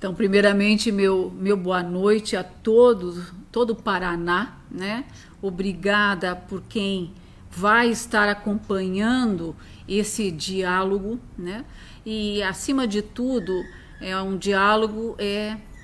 Então, primeiramente, meu boa noite a todos, todo o Paraná, né? Obrigada por quem vai estar acompanhando esse diálogo, né? E, acima de tudo, é um diálogo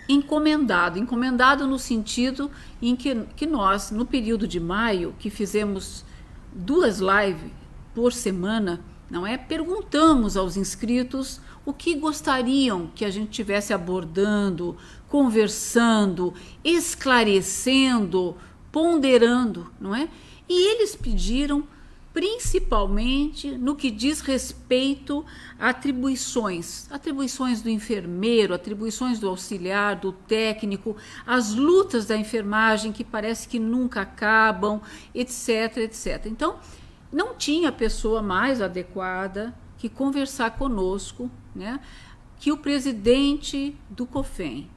encomendado no sentido em que nós, no período de maio, que fizemos 2 lives por semana, não é? Perguntamos aos inscritos o que gostariam que a gente tivesse abordando, conversando, esclarecendo, ponderando, não é? E eles pediram principalmente no que diz respeito a atribuições do enfermeiro, atribuições do auxiliar, do técnico, as lutas da enfermagem que parece que nunca acabam, etc, etc. Então, não tinha pessoa mais adequada que conversar conosco, né, que o presidente do COFEM,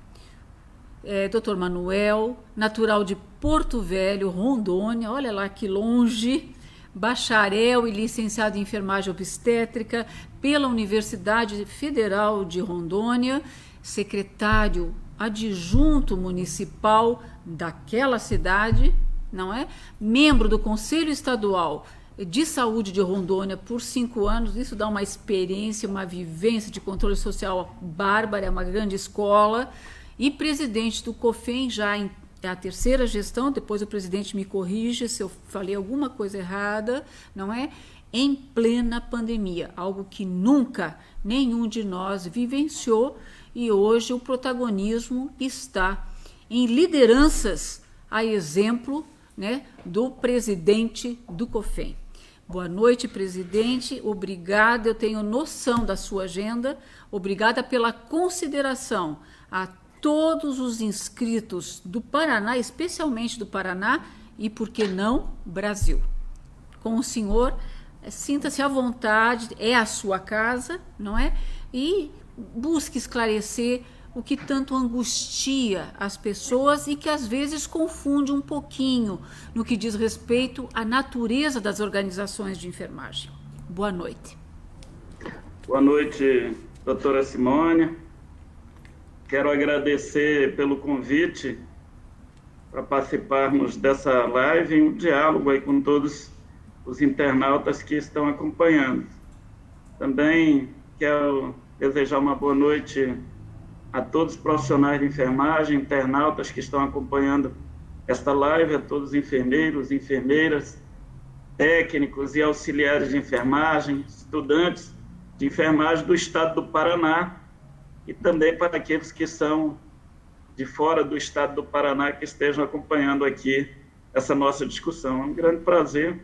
Dr. Manuel, natural de Porto Velho, Rondônia, olha lá que longe, bacharel e licenciado em enfermagem obstétrica pela Universidade Federal de Rondônia, secretário adjunto municipal daquela cidade, não é? Membro do Conselho Estadual de Saúde de Rondônia por 5 anos, isso dá uma experiência, uma vivência de controle social bárbara, é uma grande escola, e presidente do COFEM já é a 3ª gestão, depois o presidente me corrige se eu falei alguma coisa errada, não é? Em plena pandemia, algo que nunca nenhum de nós vivenciou, e hoje o protagonismo está em lideranças a exemplo, né, do presidente do COFEM. Boa noite, presidente, obrigada, eu tenho noção da sua agenda, obrigada pela consideração a todos os inscritos do Paraná, especialmente do Paraná e, por que não, Brasil. Com o senhor, sinta-se à vontade, é a sua casa, não é? E busque esclarecer o que tanto angustia as pessoas e que às vezes confunde um pouquinho no que diz respeito à natureza das organizações de enfermagem. Boa noite. Boa noite, doutora Simone. Quero agradecer pelo convite para participarmos dessa live, um diálogo aí com todos os internautas que estão acompanhando. Também quero desejar uma boa noite a todos os profissionais de enfermagem, internautas que estão acompanhando esta live, a todos os enfermeiros, enfermeiras, técnicos e auxiliares de enfermagem, estudantes de enfermagem do estado do Paraná, e também para aqueles que são de fora do estado do Paraná, que estejam acompanhando aqui essa nossa discussão. É um grande prazer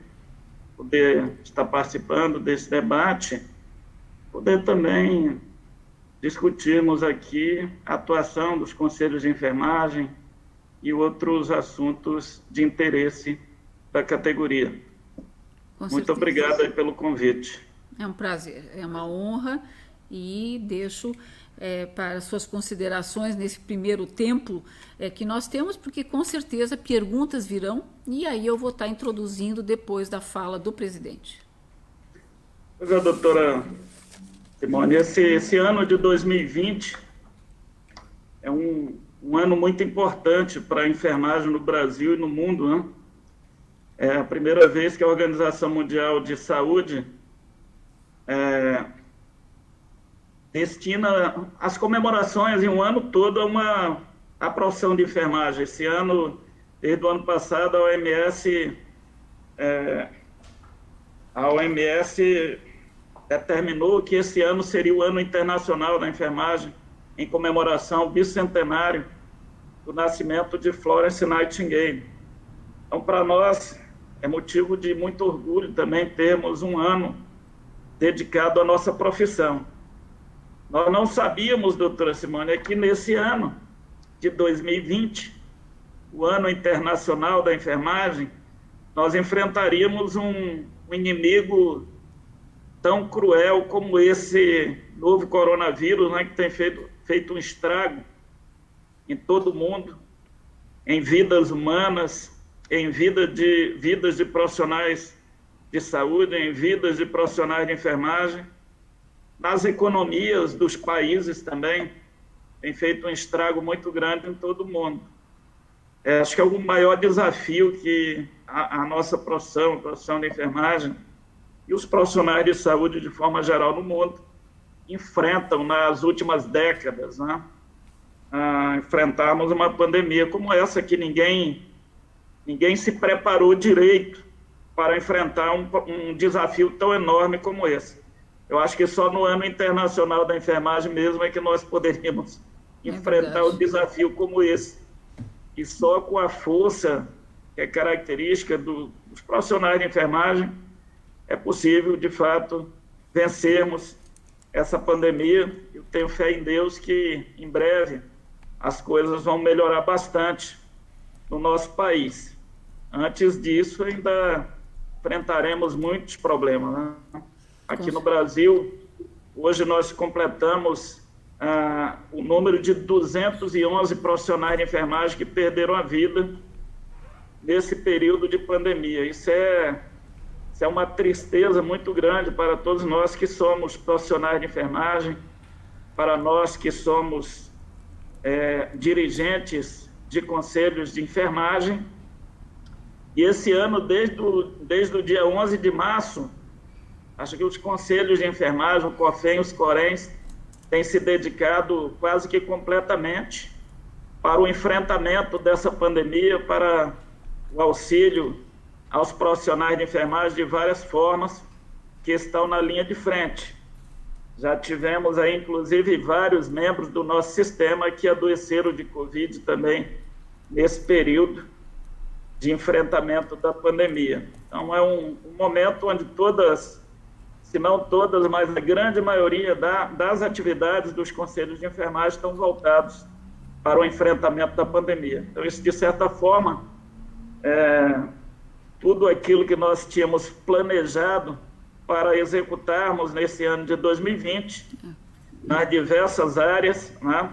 poder estar participando desse debate, poder também discutirmos aqui a atuação dos conselhos de enfermagem e outros assuntos de interesse da categoria. Muito obrigado aí pelo convite. É um prazer, é uma honra, e deixo para suas considerações nesse primeiro tempo que nós temos, porque com certeza perguntas virão, e aí eu vou estar introduzindo depois da fala do presidente. Pois é, doutora Simone, esse ano de 2020 é um ano muito importante para a enfermagem no Brasil e no mundo, né? É a primeira vez que a Organização Mundial de Saúde destina as comemorações em um ano todo a profissão de enfermagem. Esse ano, desde o ano passado, a OMS determinou que esse ano seria o Ano Internacional da Enfermagem, em comemoração ao bicentenário do nascimento de Florence Nightingale. Então, para nós, é motivo de muito orgulho também termos um ano dedicado à nossa profissão. Nós não sabíamos, doutora Simone, que nesse ano de 2020, o Ano Internacional da Enfermagem, nós enfrentaríamos um inimigo tão cruel como esse novo coronavírus, né, que tem feito um estrago em todo o mundo, em vidas humanas, em vidas de profissionais de saúde, em vidas de profissionais de enfermagem, nas economias dos países também, tem feito um estrago muito grande em todo o mundo. Acho que é o maior desafio que a nossa profissão, a profissão de enfermagem, e os profissionais de saúde, de forma geral, no mundo, enfrentam nas últimas décadas, né? Enfrentarmos uma pandemia como essa, que ninguém se preparou direito para enfrentar um desafio tão enorme como esse. Eu acho que só no Ano Internacional da Enfermagem mesmo é que nós poderíamos enfrentar um desafio como esse. E só com a força que é característica dos profissionais de enfermagem é possível, de fato, vencermos essa pandemia. Eu tenho fé em Deus que, em breve, as coisas vão melhorar bastante no nosso país. Antes disso, ainda enfrentaremos muitos problemas, né? Aqui no Brasil, hoje nós completamos o número de 211 profissionais de enfermagem que perderam a vida nesse período de pandemia. Isso é uma tristeza muito grande para todos nós que somos profissionais de enfermagem, para nós que somos dirigentes de conselhos de enfermagem. E esse ano, desde o dia 11 de março, acho que os conselhos de enfermagem, o COFEN, os CORENs, têm se dedicado quase que completamente para o enfrentamento dessa pandemia, para o auxílio aos profissionais de enfermagem de várias formas que estão na linha de frente. Já tivemos aí, inclusive, vários membros do nosso sistema que adoeceram de Covid também nesse período de enfrentamento da pandemia. Então, é um momento onde todas, se não todas, mas a grande maioria das atividades dos conselhos de enfermagem estão voltados para o enfrentamento da pandemia. Então, isso, de certa forma, tudo aquilo que nós tínhamos planejado para executarmos nesse ano de 2020, nas diversas áreas, né,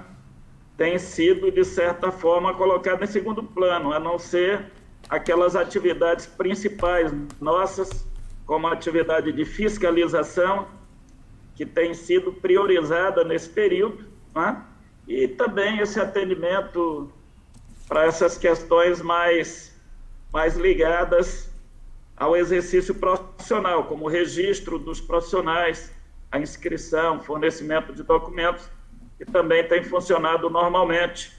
tem sido, de certa forma, colocado em segundo plano, a não ser aquelas atividades principais nossas, como a atividade de fiscalização, que tem sido priorizada nesse período, né? E também esse atendimento para essas questões mais ligadas ao exercício profissional, como o registro dos profissionais, a inscrição, fornecimento de documentos, que também tem funcionado normalmente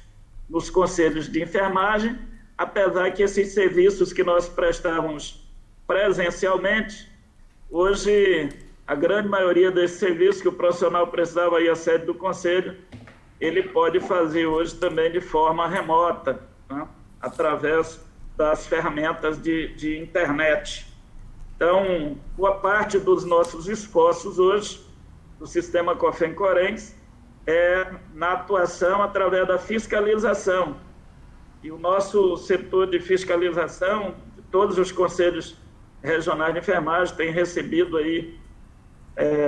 nos conselhos de enfermagem, apesar que esses serviços que nós prestávamos presencialmente, hoje a grande maioria desses serviços que o profissional precisava ir à sede do conselho, ele pode fazer hoje também de forma remota, né, através das ferramentas de internet. Então, boa parte dos nossos esforços hoje, do sistema COFEN-CORENS, é na atuação através da fiscalização. E o nosso setor de fiscalização, de todos os conselhos regionais de enfermagem, tem recebido aí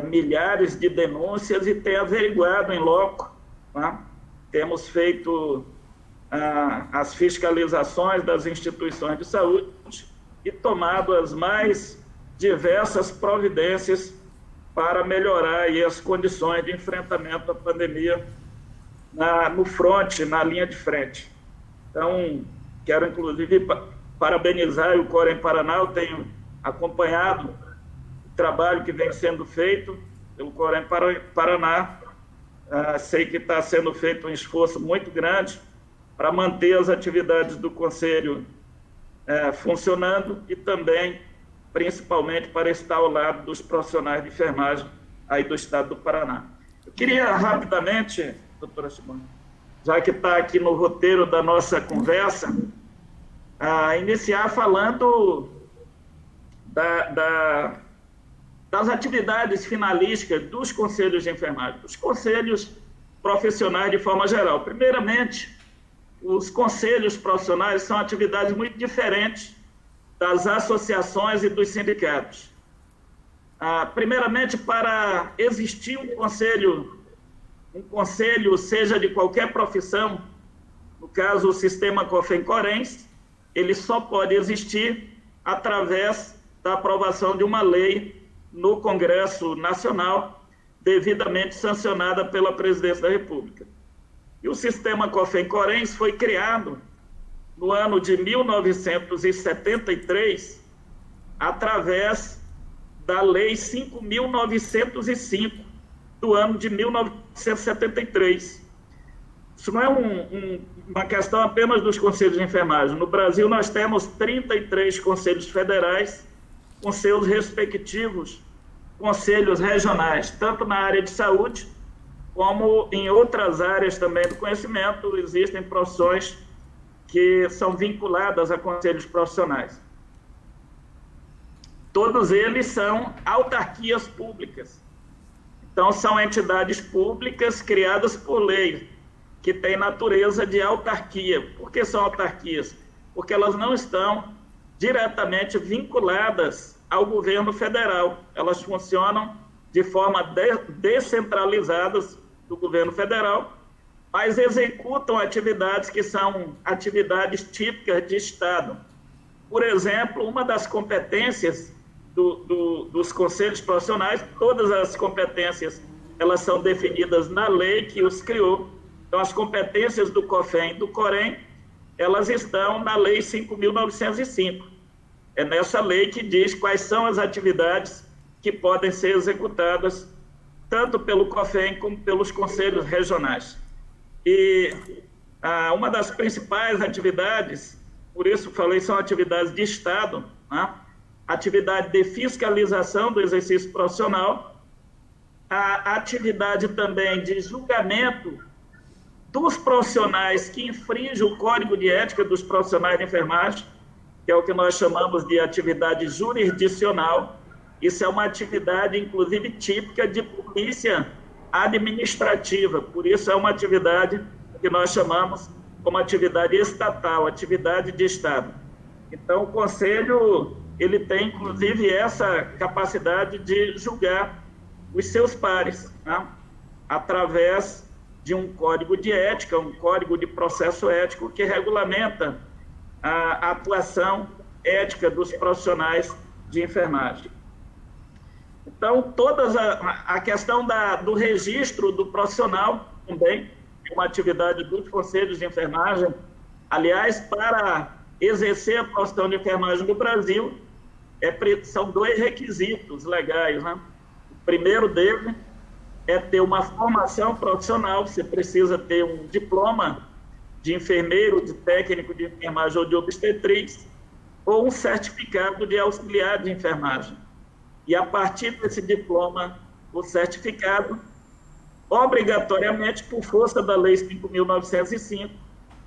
milhares de denúncias e tem averiguado em loco, né? Temos feito as fiscalizações das instituições de saúde e tomado as mais diversas providências para melhorar aí as condições de enfrentamento à pandemia no fronte, na linha de frente. Então, quero, inclusive, parabenizar o COREN Paraná. Eu tenho acompanhado o trabalho que vem sendo feito pelo COREN Paraná. Sei que está sendo feito um esforço muito grande para manter as atividades do Conselho funcionando e também, principalmente, para estar ao lado dos profissionais de enfermagem aí do estado do Paraná. Eu queria rapidamente, doutora Simone, já que está aqui no roteiro da nossa conversa, iniciar falando das atividades finalísticas dos conselhos de enfermagem, dos conselhos profissionais de forma geral. Primeiramente, os conselhos profissionais são atividades muito diferentes das associações e dos sindicatos. Primeiramente, para existir um conselho, seja de qualquer profissão, no caso o sistema COFEN-CORENS, ele só pode existir através da aprovação de uma lei no Congresso Nacional, devidamente sancionada pela Presidência da República. E o sistema COFEM-CORENS foi criado no ano de 1973, através da Lei 5.905, do ano de 1973. Isso não é uma questão apenas dos conselhos de enfermagem. No Brasil, nós temos 33 conselhos federais, com seus respectivos conselhos regionais, tanto na área de saúde, como em outras áreas também do conhecimento. Existem profissões que são vinculadas a conselhos profissionais. Todos eles são autarquias públicas. Então, são entidades públicas criadas por lei, que têm natureza de autarquia. Por que são autarquias? Porque elas não estão diretamente vinculadas ao governo federal. Elas funcionam de forma descentralizadas do governo federal, mas executam atividades que são atividades típicas de Estado. Por exemplo, uma das competências dos conselhos profissionais, todas as competências, elas são definidas na lei que os criou. Então, as competências do COFEM e do COREN, elas estão na Lei 5.905. É nessa lei que diz quais são as atividades que podem ser executadas tanto pelo COFEM como pelos conselhos regionais. E uma das principais atividades, por isso falei, são atividades de Estado, né? Atividade de fiscalização do exercício profissional, a atividade também de julgamento dos profissionais que infringem o Código de Ética dos Profissionais de Enfermagem, que é o que nós chamamos de atividade jurisdicional. Isso é uma atividade, inclusive, típica de polícia administrativa, por isso é uma atividade que nós chamamos como atividade estatal, atividade de Estado. Então, o Conselho, ele tem, inclusive, essa capacidade de julgar os seus pares, né? Através de um código de ética, um código de processo ético que regulamenta a atuação ética dos profissionais de enfermagem. Então, toda a questão do registro do profissional também é uma atividade dos conselhos de enfermagem. Aliás, para exercer a profissão de enfermagem no Brasil, são 2 requisitos legais, né? O primeiro deles é ter uma formação profissional. Você precisa ter um diploma de enfermeiro, de técnico de enfermagem ou de obstetriz, ou um certificado de auxiliar de enfermagem. E a partir desse diploma, o certificado, obrigatoriamente, por força da Lei 5.905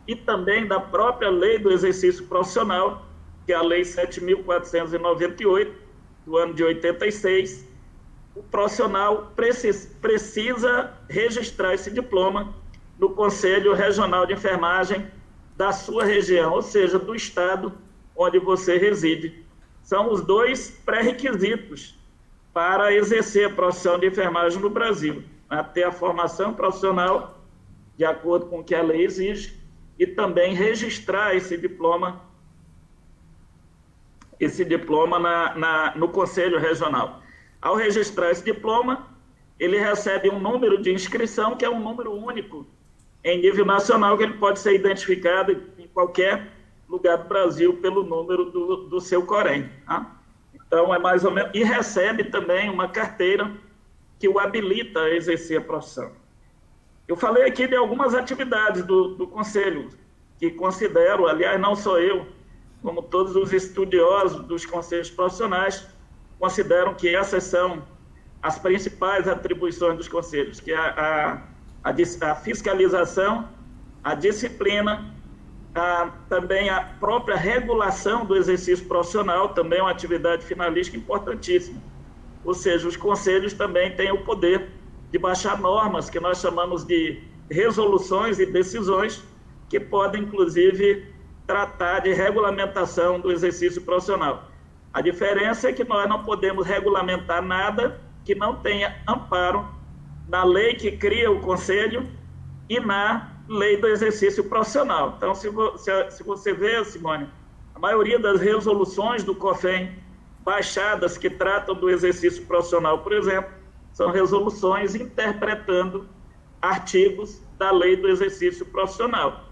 e também da própria Lei do Exercício Profissional, que é a Lei 7.498, do ano de 86, o profissional precisa registrar esse diploma no Conselho Regional de Enfermagem da sua região, ou seja, do estado onde você reside. São os 2 pré-requisitos para exercer a profissão de enfermagem no Brasil: ter a formação profissional, de acordo com o que a lei exige, e também registrar esse diploma no Conselho Regional. Ao registrar esse diploma, ele recebe um número de inscrição, que é um número único em nível nacional, que ele pode ser identificado em qualquer lugar do Brasil pelo número do seu COREN. Tá? Então, é mais ou menos... E recebe também uma carteira que o habilita a exercer a profissão. Eu falei aqui de algumas atividades do Conselho, que considero, aliás, não só eu, como todos os estudiosos dos conselhos profissionais, consideram que essas são as principais atribuições dos conselhos, que é a fiscalização, a disciplina, também a própria regulação do exercício profissional, também é uma atividade finalística importantíssima. Ou seja, os conselhos também têm o poder de baixar normas, que nós chamamos de resoluções e decisões, que podem, inclusive, tratar de regulamentação do exercício profissional. A diferença é que nós não podemos regulamentar nada que não tenha amparo na lei que cria o Conselho e na lei do exercício profissional. Então, se você vê, Simone, a maioria das resoluções do COFEM baixadas que tratam do exercício profissional, por exemplo, são resoluções interpretando artigos da Lei do Exercício Profissional.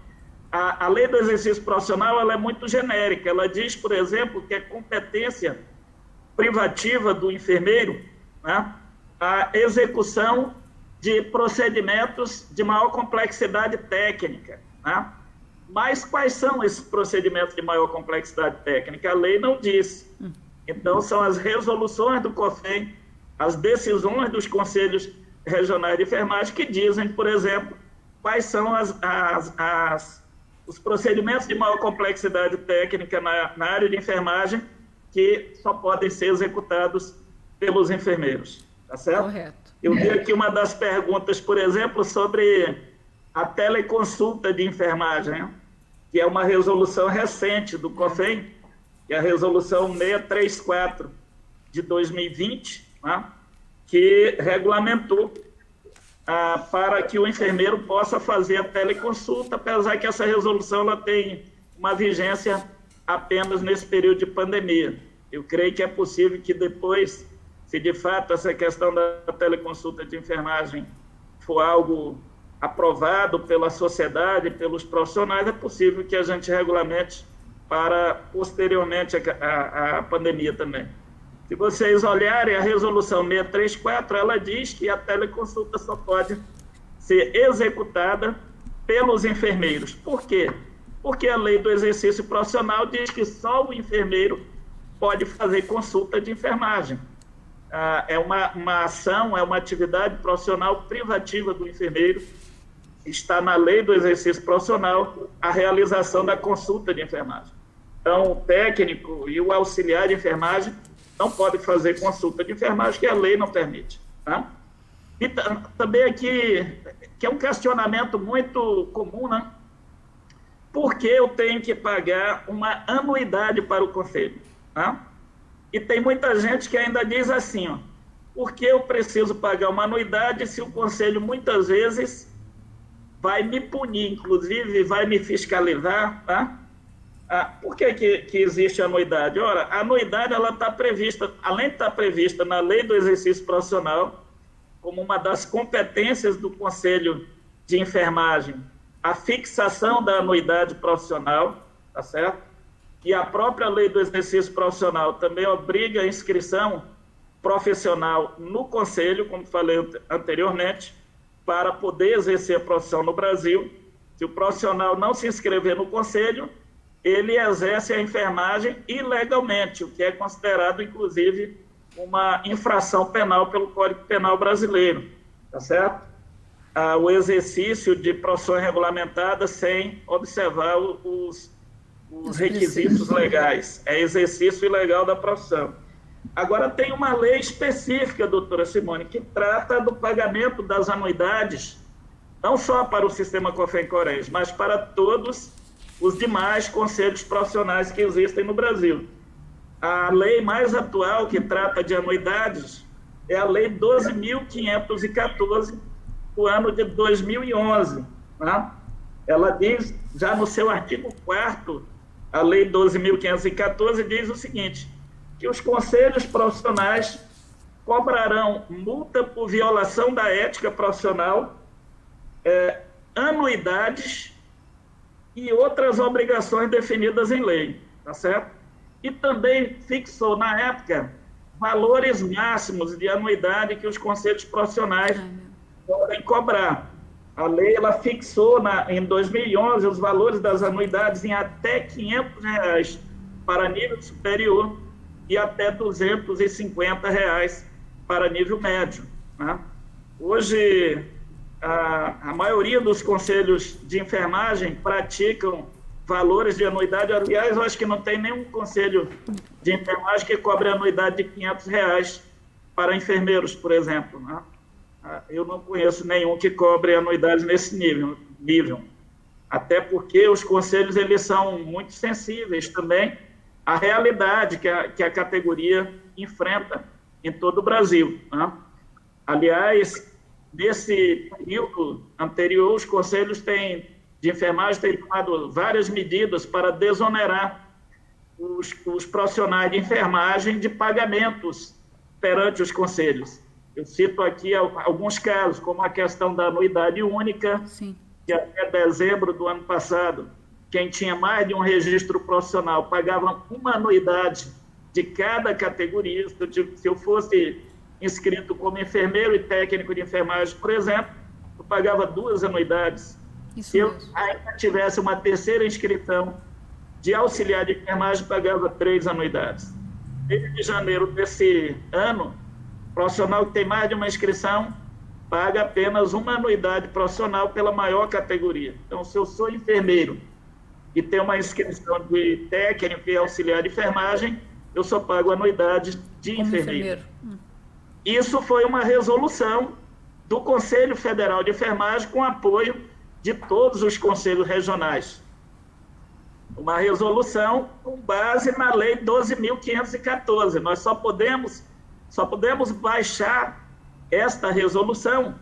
A Lei do Exercício Profissional ela é muito genérica. Ela diz, por exemplo, que é competência privativa do enfermeiro, né, a execução de procedimentos de maior complexidade técnica, né? Mas quais são esses procedimentos de maior complexidade técnica? A lei não diz. Então, são as resoluções do COFEN, as decisões dos conselhos regionais de enfermagem que dizem, por exemplo, quais são os procedimentos de maior complexidade técnica na área de enfermagem que só podem ser executados pelos enfermeiros. Tá certo? Correto. Eu vi aqui uma das perguntas, por exemplo, sobre a teleconsulta de enfermagem, né? Que é uma resolução recente do COFEN, que é a resolução 634 de 2020, né? Que regulamentou para que o enfermeiro possa fazer a teleconsulta, apesar que essa resolução ela tem uma vigência apenas nesse período de pandemia. Eu creio que é possível que depois, se de fato essa questão da teleconsulta de enfermagem for algo aprovado pela sociedade, pelos profissionais, é possível que a gente regulamente para posteriormente a pandemia também. Se vocês olharem a resolução 634, ela diz que a teleconsulta só pode ser executada pelos enfermeiros. Por quê? Porque a lei do exercício profissional diz que só o enfermeiro pode fazer consulta de enfermagem. É uma ação, é uma atividade profissional privativa do enfermeiro. Está na lei do exercício profissional a realização da consulta de enfermagem. Então, o técnico e o auxiliar de enfermagem não podem fazer consulta de enfermagem, que a lei não permite. Tá? E também aqui, que é um questionamento muito comum, né? Por que eu tenho que pagar uma anuidade para o conselho? Tá? E tem muita gente que ainda diz assim, ó, por que eu preciso pagar uma anuidade se o conselho muitas vezes vai me punir, inclusive vai me fiscalizar, tá? Por que existe a anuidade? Ora, a anuidade ela está prevista, além de estar prevista na lei do exercício profissional, como uma das competências do Conselho de Enfermagem, a fixação da anuidade profissional, tá certo? E a própria lei do exercício profissional também obriga a inscrição profissional no Conselho, como falei anteriormente, para poder exercer a profissão no Brasil. Se o profissional não se inscrever no Conselho, ele exerce a enfermagem ilegalmente, o que é considerado, inclusive, uma infração penal pelo Código Penal brasileiro, tá certo? O exercício de profissões regulamentadas sem observar os requisitos legais. É exercício ilegal da profissão. Agora, tem uma lei específica, doutora Simone, que trata do pagamento das anuidades, não só para o sistema COFEN-CORES, mas para todos os demais conselhos profissionais que existem no Brasil. A lei mais atual que trata de anuidades é a Lei 12.514, do ano de 2011. Né? Ela diz, já no seu artigo 4º, a Lei 12.514 diz o seguinte, que os conselhos profissionais cobrarão multa por violação da ética profissional, anuidades e outras obrigações definidas em lei, tá certo? E também fixou, na época, valores máximos de anuidade que os conselhos profissionais podem cobrar. A lei ela fixou, em 2011, os valores das anuidades em até R$500 para nível superior e até R$250 para nível médio. Né? Hoje, a maioria dos conselhos de enfermagem praticam valores de anuidade. Aliás, eu acho que não tem nenhum conselho de enfermagem que cobre anuidade de R$500 para enfermeiros, por exemplo. Né? Eu não conheço nenhum que cobre anuidade nesse nível. Até porque os conselhos eles são muito sensíveis também à realidade que a categoria enfrenta em todo o Brasil. Né? Aliás, nesse período anterior, os conselhos de enfermagem têm tomado várias medidas para desonerar os profissionais de enfermagem de pagamentos perante os conselhos. Eu cito aqui alguns casos, como a questão da anuidade única, Sim. que até dezembro do ano passado, quem tinha mais de um registro profissional pagava uma anuidade de cada categoria. Se eu fosse inscrito como enfermeiro e técnico de enfermagem, por exemplo, eu pagava 2 anuidades. Isso Se eu mesmo. ainda tivesse uma terceira inscrição de auxiliar de enfermagem, pagava 3 anuidades. Desde janeiro desse ano, o profissional que tem mais de uma inscrição paga apenas uma anuidade profissional pela maior categoria. Então, se eu sou enfermeiro e tenho uma inscrição de técnico e auxiliar de enfermagem, eu só pago anuidade de Como enfermeiro. Isso foi uma resolução do Conselho Federal de Enfermagem com apoio de todos os conselhos regionais. Uma resolução com base na Lei 12.514. Nós só podemos baixar esta resolução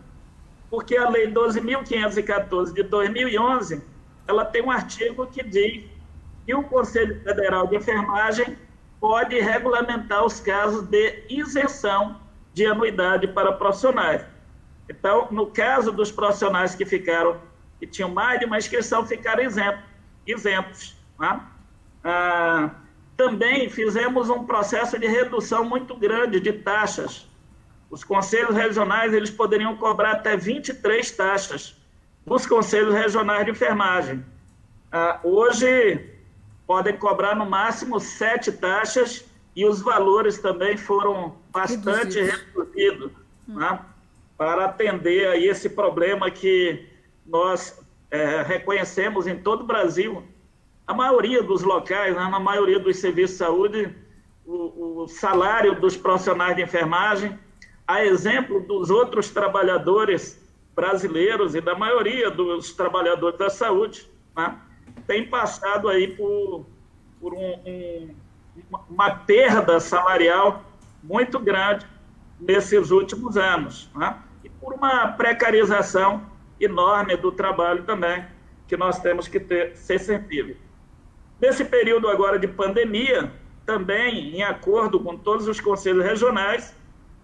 porque a Lei 12.514 de 2011, ela tem um artigo que diz que o Conselho Federal de Enfermagem pode regulamentar os casos de isenção de anuidade para profissionais. Então, no caso dos profissionais que tinham mais de uma inscrição, ficaram isentos. Tá? Também fizemos um processo de redução muito grande de taxas. Os conselhos regionais eles poderiam cobrar até 23 taxas nos conselhos regionais de enfermagem. Hoje, podem cobrar no máximo 7 taxas e os valores também foram bastante reduzidos, né, para atender a esse problema que nós reconhecemos em todo o Brasil. A maioria dos locais, né, na maioria dos serviços de saúde, o salário dos profissionais de enfermagem, a exemplo dos outros trabalhadores brasileiros e da maioria dos trabalhadores da saúde, né, tem passado aí por uma perda salarial muito grande nesses últimos anos, né, e por uma precarização enorme do trabalho também, que nós temos que ser sensíveis. Nesse período agora de pandemia, também em acordo com todos os conselhos regionais,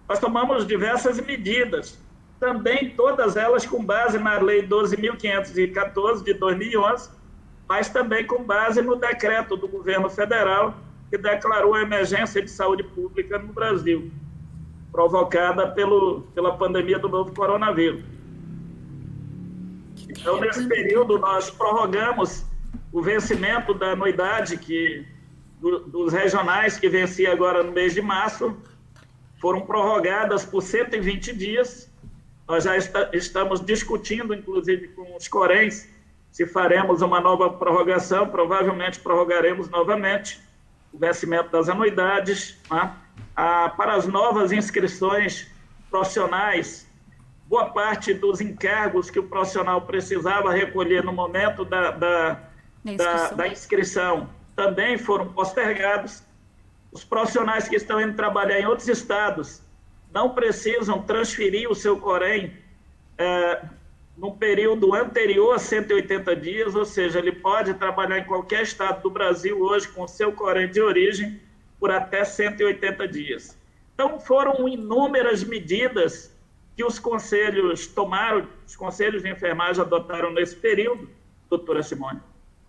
nós tomamos diversas medidas, também todas elas com base na Lei 12.514 de 2011, mas também com base no decreto do governo federal que declarou a emergência de saúde pública no Brasil, provocada pela pandemia do novo coronavírus. Então, nesse período, nós prorrogamos o vencimento da anuidade dos regionais, que vencia agora no mês de março, foram prorrogadas por 120 dias. Nós já estamos discutindo, inclusive, com os Corens, se faremos uma nova prorrogação, provavelmente prorrogaremos novamente o vencimento das anuidades, né? Para as novas inscrições profissionais, boa parte dos encargos que o profissional precisava recolher no momento da inscrição também foram postergados. Os profissionais que estão indo trabalhar em outros estados não precisam transferir o seu Corém no período anterior a 180 dias, ou seja, ele pode trabalhar em qualquer estado do Brasil hoje com o seu Corém de origem por até 180 dias. Então, foram inúmeras medidas que os conselhos tomaram, os conselhos de enfermagem adotaram nesse período, doutora Simone,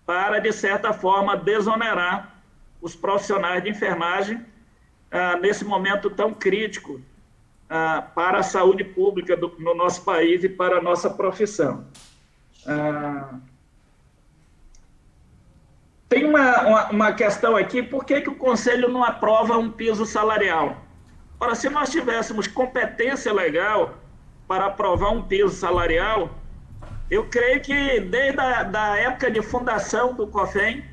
para, de certa forma, desonerar os profissionais de enfermagem nesse momento tão crítico para a saúde pública no nosso país e para a nossa profissão. Tem uma questão aqui, por que o Conselho não aprova um piso salarial? Ora, se nós tivéssemos competência legal para aprovar um piso salarial, eu creio que desde a época de fundação do COFEM,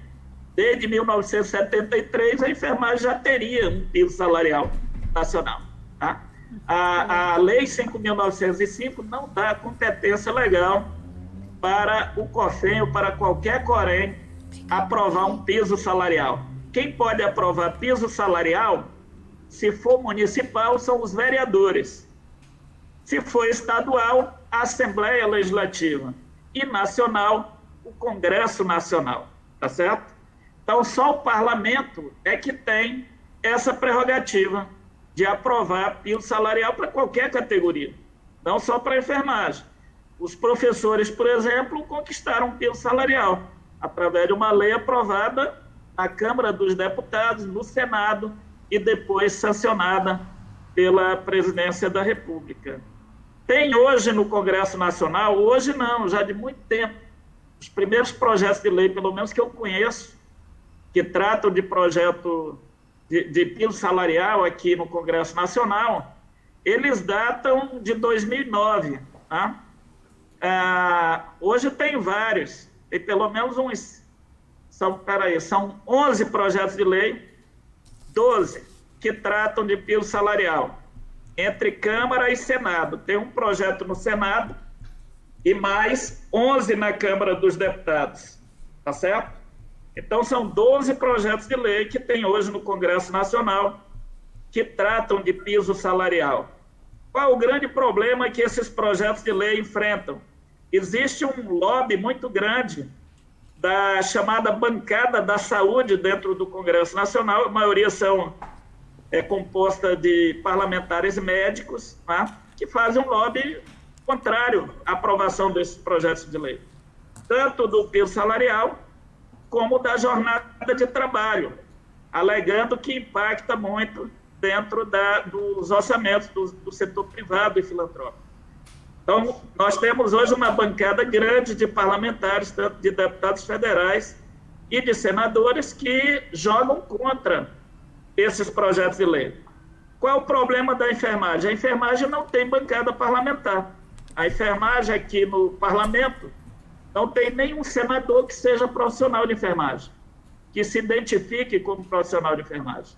desde 1973, a enfermagem já teria um piso salarial nacional. Tá? A Lei 5.905 não dá competência legal para o COFEM ou para qualquer Corém aprovar um piso salarial. Quem pode aprovar piso salarial, se for municipal, são os vereadores. Se for estadual, a Assembleia Legislativa. E nacional, o Congresso Nacional. Tá certo? Então, só o parlamento é que tem essa prerrogativa de aprovar piso salarial para qualquer categoria, não só para a enfermagem. Os professores, por exemplo, conquistaram piso salarial através de uma lei aprovada na Câmara dos Deputados, no Senado, e depois sancionada pela Presidência da República. Tem hoje no Congresso Nacional, hoje não, já de muito tempo, os primeiros projetos de lei, pelo menos que eu conheço, que tratam de projeto de piso salarial aqui no Congresso Nacional, eles datam de 2009. Tá? Hoje tem vários, tem pelo menos são 11 projetos de lei, 12 que tratam de piso salarial, entre Câmara e Senado. Tem um projeto no Senado e mais 11 na Câmara dos Deputados, tá certo? Então, são 12 projetos de lei que tem hoje no Congresso Nacional que tratam de piso salarial. Qual o grande problema que esses projetos de lei enfrentam? Existe um lobby muito grande da chamada bancada da saúde dentro do Congresso Nacional, a maioria é composta de parlamentares médicos, tá? Que fazem um lobby contrário à aprovação desses projetos de lei, tanto do piso salarial como da jornada de trabalho, alegando que impacta muito dentro dos orçamentos do setor privado e filantrópico. Então, nós temos hoje uma bancada grande de parlamentares, tanto de deputados federais e de senadores, que jogam contra esses projetos de lei. Qual é o problema da enfermagem? A enfermagem não tem bancada parlamentar. A enfermagem aqui no parlamento não tem nenhum senador que seja profissional de enfermagem, que se identifique como profissional de enfermagem.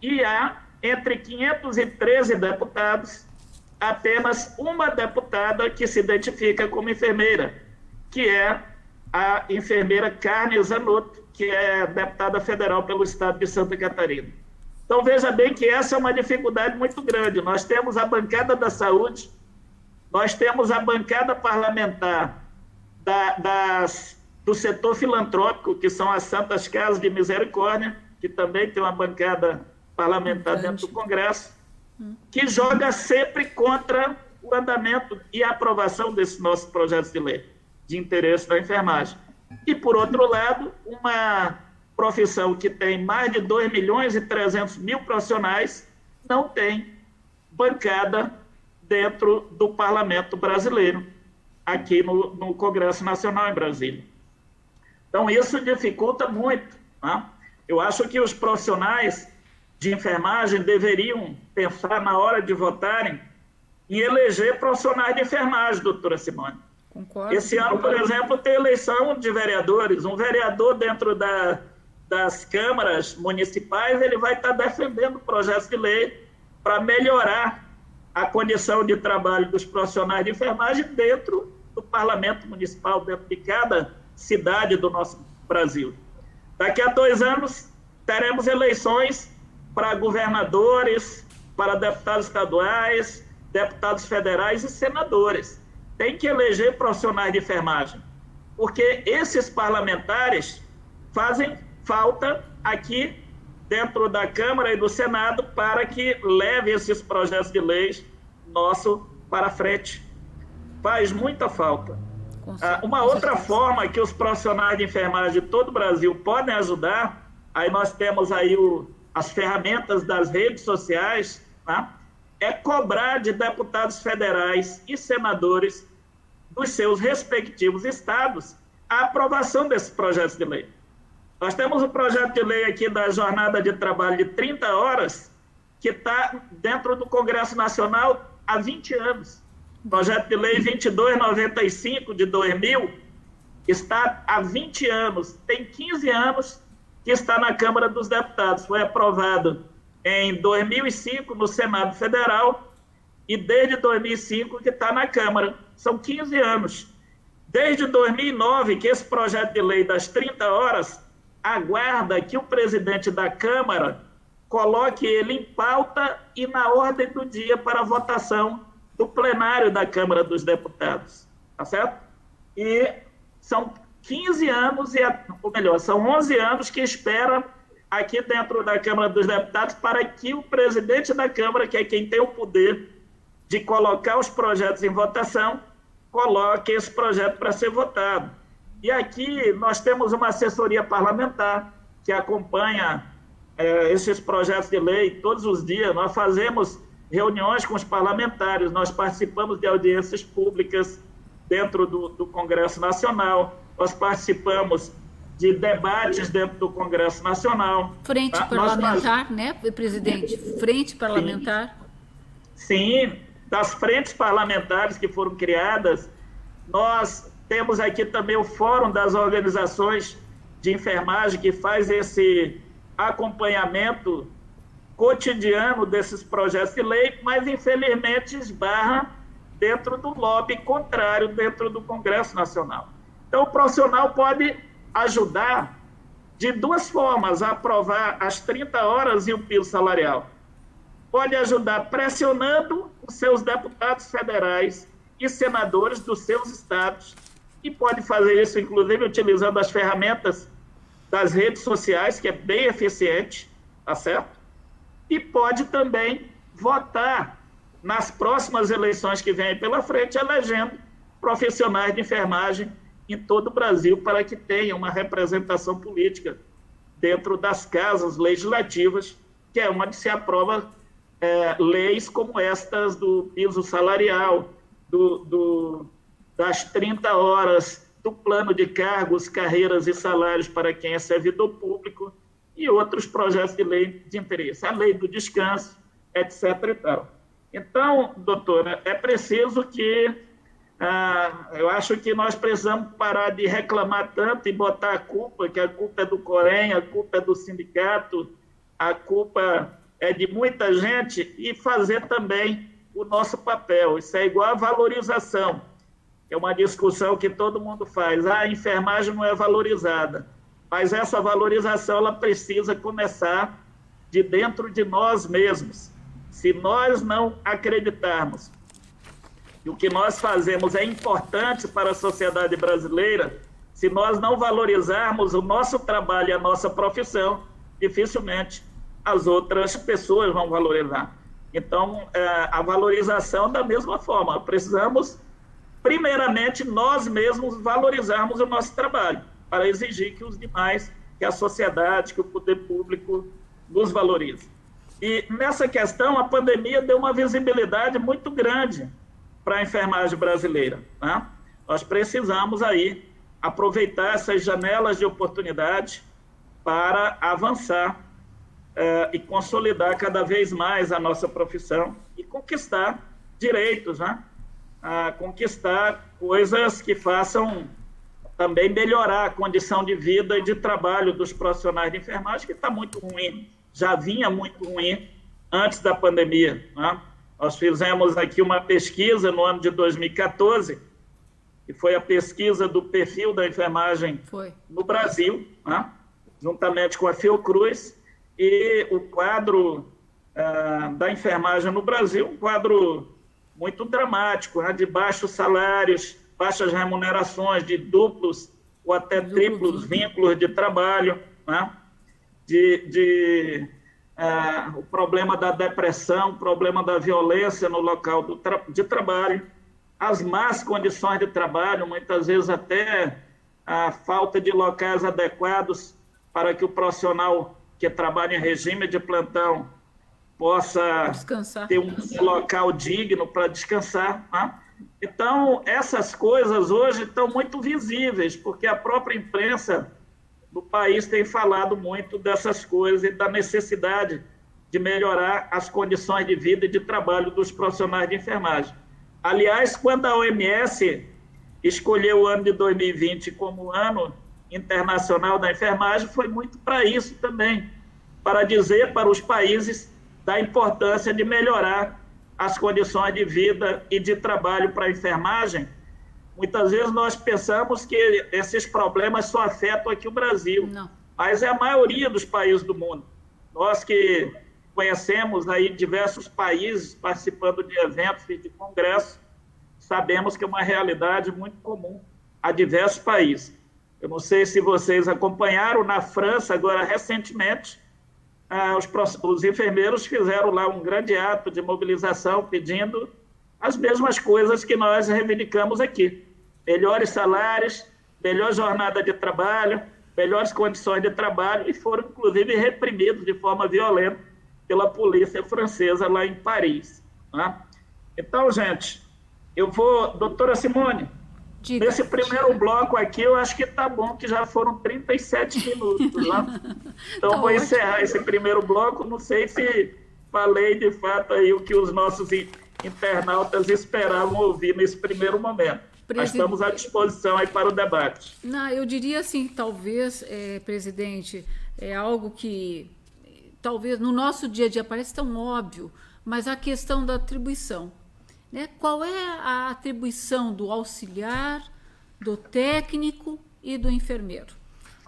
E há, entre 513 deputados, apenas uma deputada que se identifica como enfermeira, que é a enfermeira Carmen Zanotto, que é deputada federal pelo estado de Santa Catarina. Então, veja bem que essa é uma dificuldade muito grande. Nós temos a bancada da saúde, nós temos a bancada parlamentar do setor filantrópico, que são as Santas Casas de Misericórdia, que também tem uma bancada parlamentar dentro do Congresso, que joga sempre contra o andamento e a aprovação desses nossos projetos de lei de interesse da enfermagem. E, por outro lado, uma profissão que tem mais de 2.300.000 profissionais não tem bancada dentro do parlamento brasileiro, aqui no Congresso Nacional em Brasília. Então, isso dificulta muito. Tá? Eu acho que os profissionais de enfermagem deveriam pensar, na hora de votarem, em eleger profissionais de enfermagem, doutora Simone. Concordo. Esse ano, por exemplo, tem eleição de vereadores. Um vereador dentro das câmaras municipais, ele vai estar defendendo projetos de lei para melhorar a condição de trabalho dos profissionais de enfermagem dentro do parlamento municipal, dentro de cada cidade do nosso Brasil. Daqui a 2 anos, teremos eleições para governadores, para deputados estaduais, deputados federais e senadores. Tem que eleger profissionais de enfermagem, porque esses parlamentares fazem falta aqui dentro da Câmara e do Senado para que leve esses projetos de leis nosso para frente. Faz muita falta. Uma outra forma que os profissionais de enfermagem de todo o Brasil podem ajudar, aí nós temos aí as ferramentas das redes sociais, tá? É cobrar de deputados federais e senadores dos seus respectivos estados a aprovação desses projetos de lei. Nós temos um projeto de lei aqui da jornada de trabalho de 30 horas, que está dentro do Congresso Nacional há 20 anos. O projeto de lei 2295 de 2000 está há 20 anos, tem 15 anos que está na Câmara dos Deputados. Foi aprovado em 2005 no Senado Federal e desde 2005 que está na Câmara. São 15 anos. Desde 2009 que esse projeto de lei das 30 horas aguarda que o presidente da Câmara coloque ele em pauta e na ordem do dia para votação do plenário da Câmara dos Deputados. Tá certo? E são 15 anos, ou melhor, são 11 anos que espera aqui dentro da Câmara dos Deputados para que o presidente da Câmara, que é quem tem o poder de colocar os projetos em votação, coloque esse projeto para ser votado. E aqui nós temos uma assessoria parlamentar que acompanha esses projetos de lei todos os dias. Nós fazemos reuniões com os parlamentares, nós participamos de audiências públicas dentro do Congresso Nacional, nós participamos de debates dentro do Congresso Nacional. Frente parlamentar, né, presidente? Frente parlamentar. Sim, das frentes parlamentares que foram criadas, nós temos aqui também o Fórum das Organizações de Enfermagem, que faz esse acompanhamento cotidiano desses projetos de lei, mas infelizmente esbarra dentro do lobby contrário dentro do Congresso Nacional. Então o profissional pode ajudar de duas formas a aprovar as 30 horas e o piso salarial. Pode ajudar pressionando os seus deputados federais e senadores dos seus estados, e pode fazer isso, inclusive, utilizando as ferramentas das redes sociais, que é bem eficiente, tá certo? E pode também votar nas próximas eleições que vêm pela frente, elegendo profissionais de enfermagem em todo o Brasil, para que tenha uma representação política dentro das casas legislativas, que é onde se aprova leis como estas do piso salarial, das 30 horas, do plano de cargos, carreiras e salários para quem é servidor público e outros projetos de lei de interesse, a lei do descanso, etc. e tal. Então, doutora, é preciso que eu acho que nós precisamos parar de reclamar tanto e botar a culpa, que a culpa é do Corém, a culpa é do sindicato, a culpa é de muita gente, e fazer também o nosso papel. Isso é igual a valorização, que é uma discussão que todo mundo faz. A enfermagem não é valorizada, mas essa valorização ela precisa começar de dentro de nós mesmos. Se nós não acreditarmos que o que nós fazemos é importante para a sociedade brasileira, se nós não valorizarmos o nosso trabalho e a nossa profissão, dificilmente as outras pessoas vão valorizar. Então, a valorização da mesma forma. Precisamos, primeiramente, nós mesmos valorizarmos o nosso trabalho, para exigir que os demais, que a sociedade, que o poder público nos valorize. E nessa questão, a pandemia deu uma visibilidade muito grande para a enfermagem brasileira, né? Nós precisamos aí aproveitar essas janelas de oportunidade para avançar e consolidar cada vez mais a nossa profissão e conquistar direitos, né? Conquistar coisas que façam também melhorar a condição de vida e de trabalho dos profissionais de enfermagem, que está muito ruim, já vinha muito ruim antes da pandemia, né? Nós fizemos aqui uma pesquisa no ano de 2014, que foi a pesquisa do perfil da enfermagem no Brasil, né? Juntamente com a Fiocruz, e o quadro da enfermagem no Brasil, um quadro muito dramático, né? De baixos salários, baixas remunerações, de duplos ou até triplos vínculos de trabalho, né? O problema da depressão, o problema da violência no local de trabalho, as más condições de trabalho, muitas vezes até a falta de locais adequados para que o profissional que trabalha em regime de plantão possa ter um local digno para descansar, né? Então, essas coisas hoje estão muito visíveis, porque a própria imprensa do país tem falado muito dessas coisas e da necessidade de melhorar as condições de vida e de trabalho dos profissionais de enfermagem. Aliás, quando a OMS escolheu o ano de 2020 como ano internacional da enfermagem, foi muito para isso também, para dizer para os países da importância de melhorar as condições de vida e de trabalho para a enfermagem. Muitas vezes nós pensamos que esses problemas só afetam aqui o Brasil, mas é a maioria dos países do mundo. Nós que conhecemos aí diversos países participando de eventos e de congressos, sabemos que é uma realidade muito comum a diversos países. Eu não sei se vocês acompanharam, na França, agora recentemente, os enfermeiros fizeram lá um grande ato de mobilização pedindo as mesmas coisas que nós reivindicamos aqui. Melhores salários, melhor jornada de trabalho, melhores condições de trabalho, e foram, inclusive, reprimidos de forma violenta pela polícia francesa lá em Paris. Tá? Então, gente, eu vou... Doutora Simone, Diga. nesse primeiro bloco aqui, eu acho que está bom, que já foram 37 minutos. Né? Então, Tá vou ótimo. encerrar esse primeiro bloco. Não sei se falei, de fato, aí o que os nossos internautas esperavam ouvir nesse primeiro momento. Mas estamos à disposição aí para o debate. Não, eu diria assim, talvez, presidente, é algo que talvez no nosso dia a dia parece tão óbvio, mas a questão da atribuição. Né? Qual é a atribuição do auxiliar, do técnico e do enfermeiro?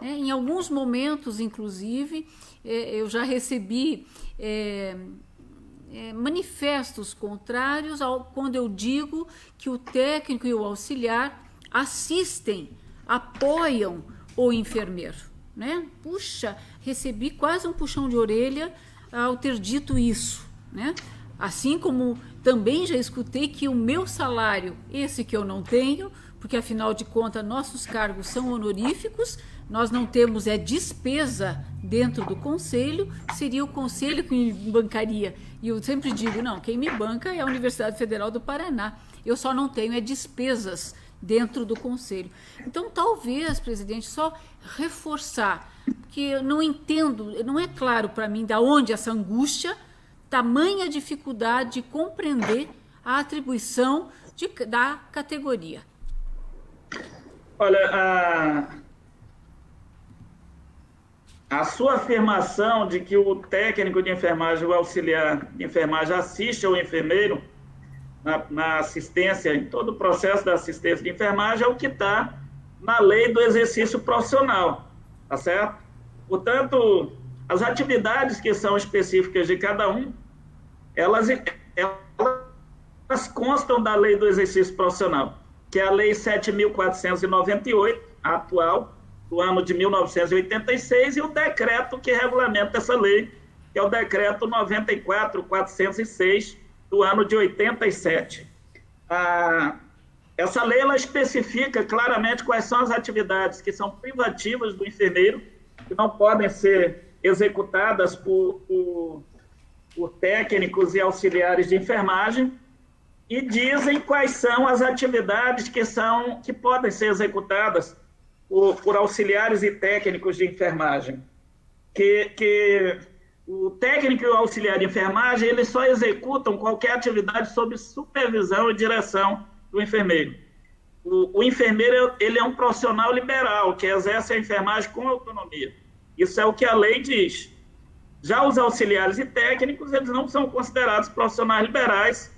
Em alguns momentos, inclusive, eu já recebi manifestos contrários quando eu digo que o técnico e o auxiliar assistem, apoiam o enfermeiro. Né? Puxa, recebi quase um puxão de orelha ao ter dito isso. Né? Assim como também já escutei que o meu salário, esse que eu não tenho, porque afinal de contas nossos cargos são honoríficos, nós não temos despesa dentro do conselho, seria o conselho que me bancaria. E eu sempre digo, não, quem me banca é a Universidade Federal do Paraná. Eu só não tenho despesas dentro do conselho. Então, talvez, presidente, só reforçar, que eu não entendo, não é claro para mim de onde essa angústia, tamanha dificuldade de compreender a atribuição da categoria. Olha, a sua afirmação de que o técnico de enfermagem, o auxiliar de enfermagem, assiste ao enfermeiro na assistência, em todo o processo da assistência de enfermagem, é o que está na lei do exercício profissional, tá certo? Portanto, as atividades que são específicas de cada um, elas constam da lei do exercício profissional, que é a lei 7.498, a atual, do ano de 1986, e o decreto que regulamenta essa lei, que é o decreto 94.406, do ano de 87. Essa lei ela especifica claramente quais são as atividades que são privativas do enfermeiro, que não podem ser executadas por técnicos e auxiliares de enfermagem, e dizem quais são as atividades que podem ser executadas por auxiliares e técnicos de enfermagem. Que o técnico e o auxiliar de enfermagem, eles só executam qualquer atividade sob supervisão e direção do enfermeiro. O enfermeiro, ele é um profissional liberal, que exerce a enfermagem com autonomia. Isso é o que a lei diz. Já os auxiliares e técnicos, eles não são considerados profissionais liberais,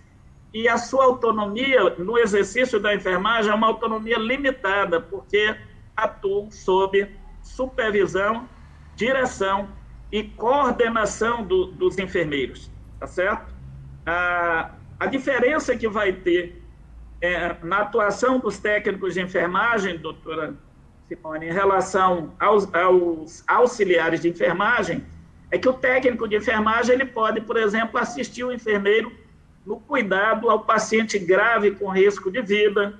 e a sua autonomia no exercício da enfermagem é uma autonomia limitada, porque atuam sob supervisão, direção e coordenação dos enfermeiros, tá certo? A diferença que vai ter na atuação dos técnicos de enfermagem, doutora Simone, em relação aos auxiliares de enfermagem, é que o técnico de enfermagem ele pode, por exemplo, assistir o enfermeiro no cuidado ao paciente grave com risco de vida,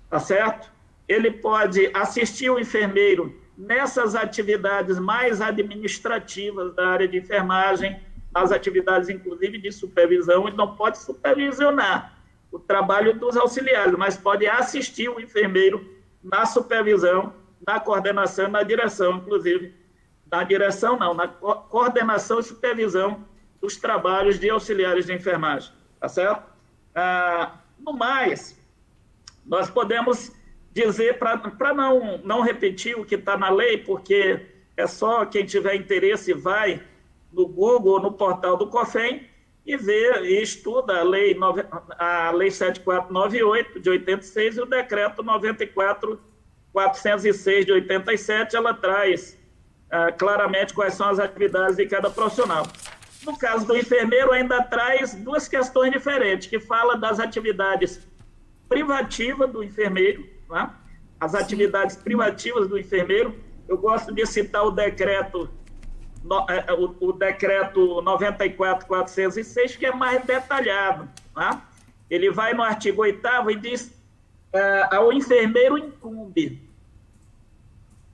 tá certo? Ele pode assistir o enfermeiro nessas atividades mais administrativas da área de enfermagem, as atividades, inclusive, de supervisão. Ele não pode supervisionar o trabalho dos auxiliares, mas pode assistir o enfermeiro na supervisão, na coordenação, na direção, inclusive, na direção não, na coordenação e supervisão dos trabalhos de auxiliares de enfermagem, tá certo? No mais, nós podemos dizer, para não repetir o que está na lei, porque é só quem tiver interesse vai no Google ou no portal do COFEM e vê e estuda a lei 7498 de 86 e o decreto 94.406 de 87, ela traz claramente quais são as atividades de cada profissional. No caso do enfermeiro, ainda traz duas questões diferentes, que fala das atividades privativas do enfermeiro, tá? as atividades privativas do enfermeiro. Eu gosto de citar o decreto 94.406, que é mais detalhado. Tá? Ele vai no artigo 8º e diz: ao enfermeiro incumbe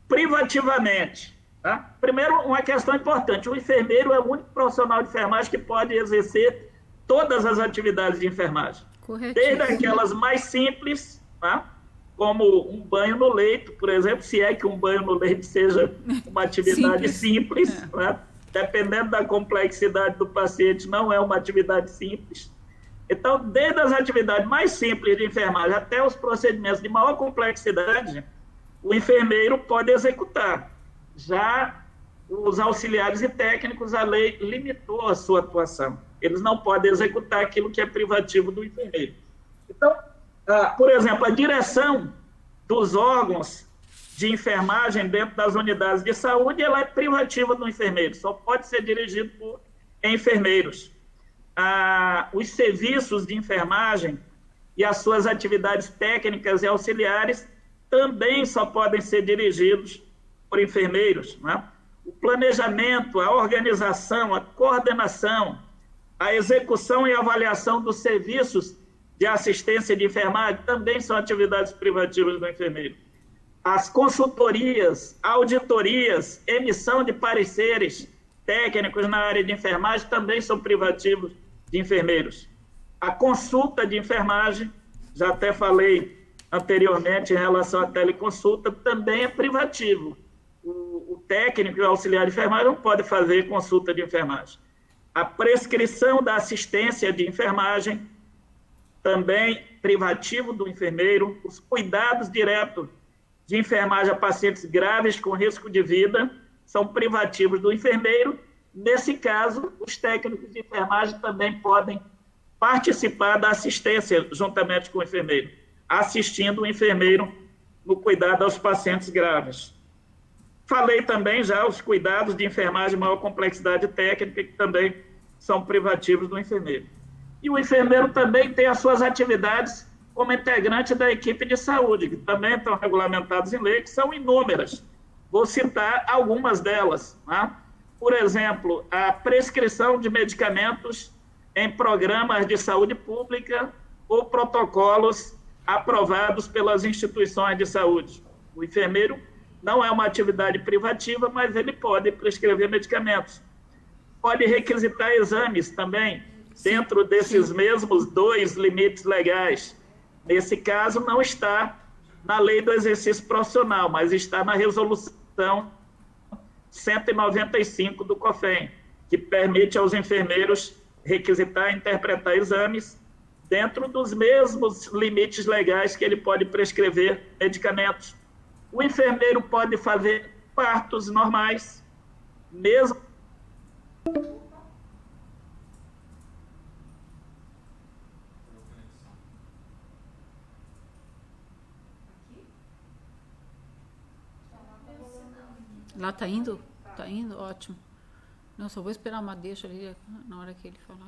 privativamente. Tá? Primeiro, uma questão importante: o enfermeiro é o único profissional de enfermagem que pode exercer todas as atividades de enfermagem. Desde aquelas mais simples, tá? Como um banho no leito, por exemplo, se é que um banho no leito seja uma atividade simples, né? Dependendo da complexidade do paciente, não é uma atividade simples. Então, desde as atividades mais simples de enfermagem até os procedimentos de maior complexidade, o enfermeiro pode executar. Já os auxiliares e técnicos, a lei limitou a sua atuação. Eles não podem executar aquilo que é privativo do enfermeiro. Então, por exemplo, a direção dos órgãos de enfermagem dentro das unidades de saúde, ela é privativa do enfermeiro, só pode ser dirigido por enfermeiros. Os serviços de enfermagem e as suas atividades técnicas e auxiliares também só podem ser dirigidos por enfermeiros. Né? O planejamento, a organização, a coordenação, a execução e avaliação dos serviços de assistência de enfermagem também são atividades privativas do enfermeiro. As consultorias, auditorias, emissão de pareceres técnicos na área de enfermagem também são privativos de enfermeiros. A consulta de enfermagem, já até falei anteriormente em relação à teleconsulta, também é privativo. O técnico e o auxiliar de enfermagem não pode fazer consulta de enfermagem. A prescrição da assistência de enfermagem, também privativo do enfermeiro. Os cuidados diretos de enfermagem a pacientes graves com risco de vida são privativos do enfermeiro. Nesse caso, os técnicos de enfermagem também podem participar da assistência juntamente com o enfermeiro, assistindo o enfermeiro no cuidado aos pacientes graves. Falei também já os cuidados de enfermagem de maior complexidade técnica, que também são privativos do enfermeiro. E o enfermeiro também tem as suas atividades como integrante da equipe de saúde, que também estão regulamentadas em lei, que são inúmeras. Vou citar algumas delas. Né? Por exemplo, a prescrição de medicamentos em programas de saúde pública ou protocolos aprovados pelas instituições de saúde. O enfermeiro não é uma atividade privativa, mas ele pode prescrever medicamentos. Pode requisitar exames também, dentro desses mesmos 2 limites legais. Nesse caso, não está na lei do exercício profissional, mas está na resolução 195 do COFEM, que permite aos enfermeiros requisitar e interpretar exames dentro dos mesmos limites legais que ele pode prescrever medicamentos. O enfermeiro pode fazer partos normais, mesmo lá tá indo? Tá indo? Ótimo. Não, só vou esperar uma deixa ali na hora que ele falar.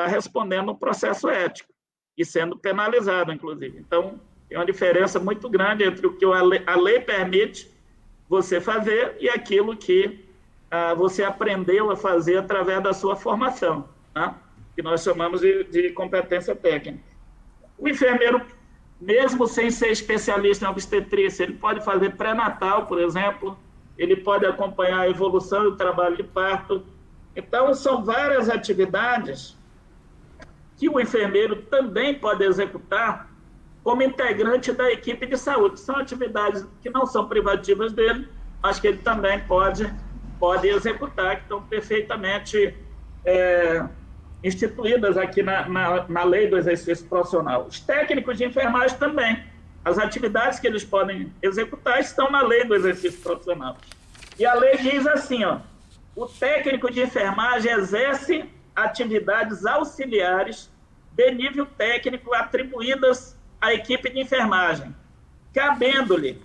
respondendo um processo ético e sendo penalizado, inclusive. Então, tem uma diferença muito grande entre o que a lei permite você fazer e aquilo que você aprendeu a fazer através da sua formação, né? Que nós chamamos de competência técnica. O enfermeiro, mesmo sem ser especialista em obstetrícia, ele pode fazer pré-natal, por exemplo, ele pode acompanhar a evolução do trabalho de parto. Então, são várias atividades que o enfermeiro também pode executar como integrante da equipe de saúde. São atividades que não são privativas dele, mas que ele também pode executar, que estão perfeitamente instituídas aqui na lei do exercício profissional. Os técnicos de enfermagem também. As atividades que eles podem executar estão na lei do exercício profissional. E a lei diz assim, ó, o técnico de enfermagem exerce atividades auxiliares de nível técnico atribuídas à equipe de enfermagem, cabendo-lhe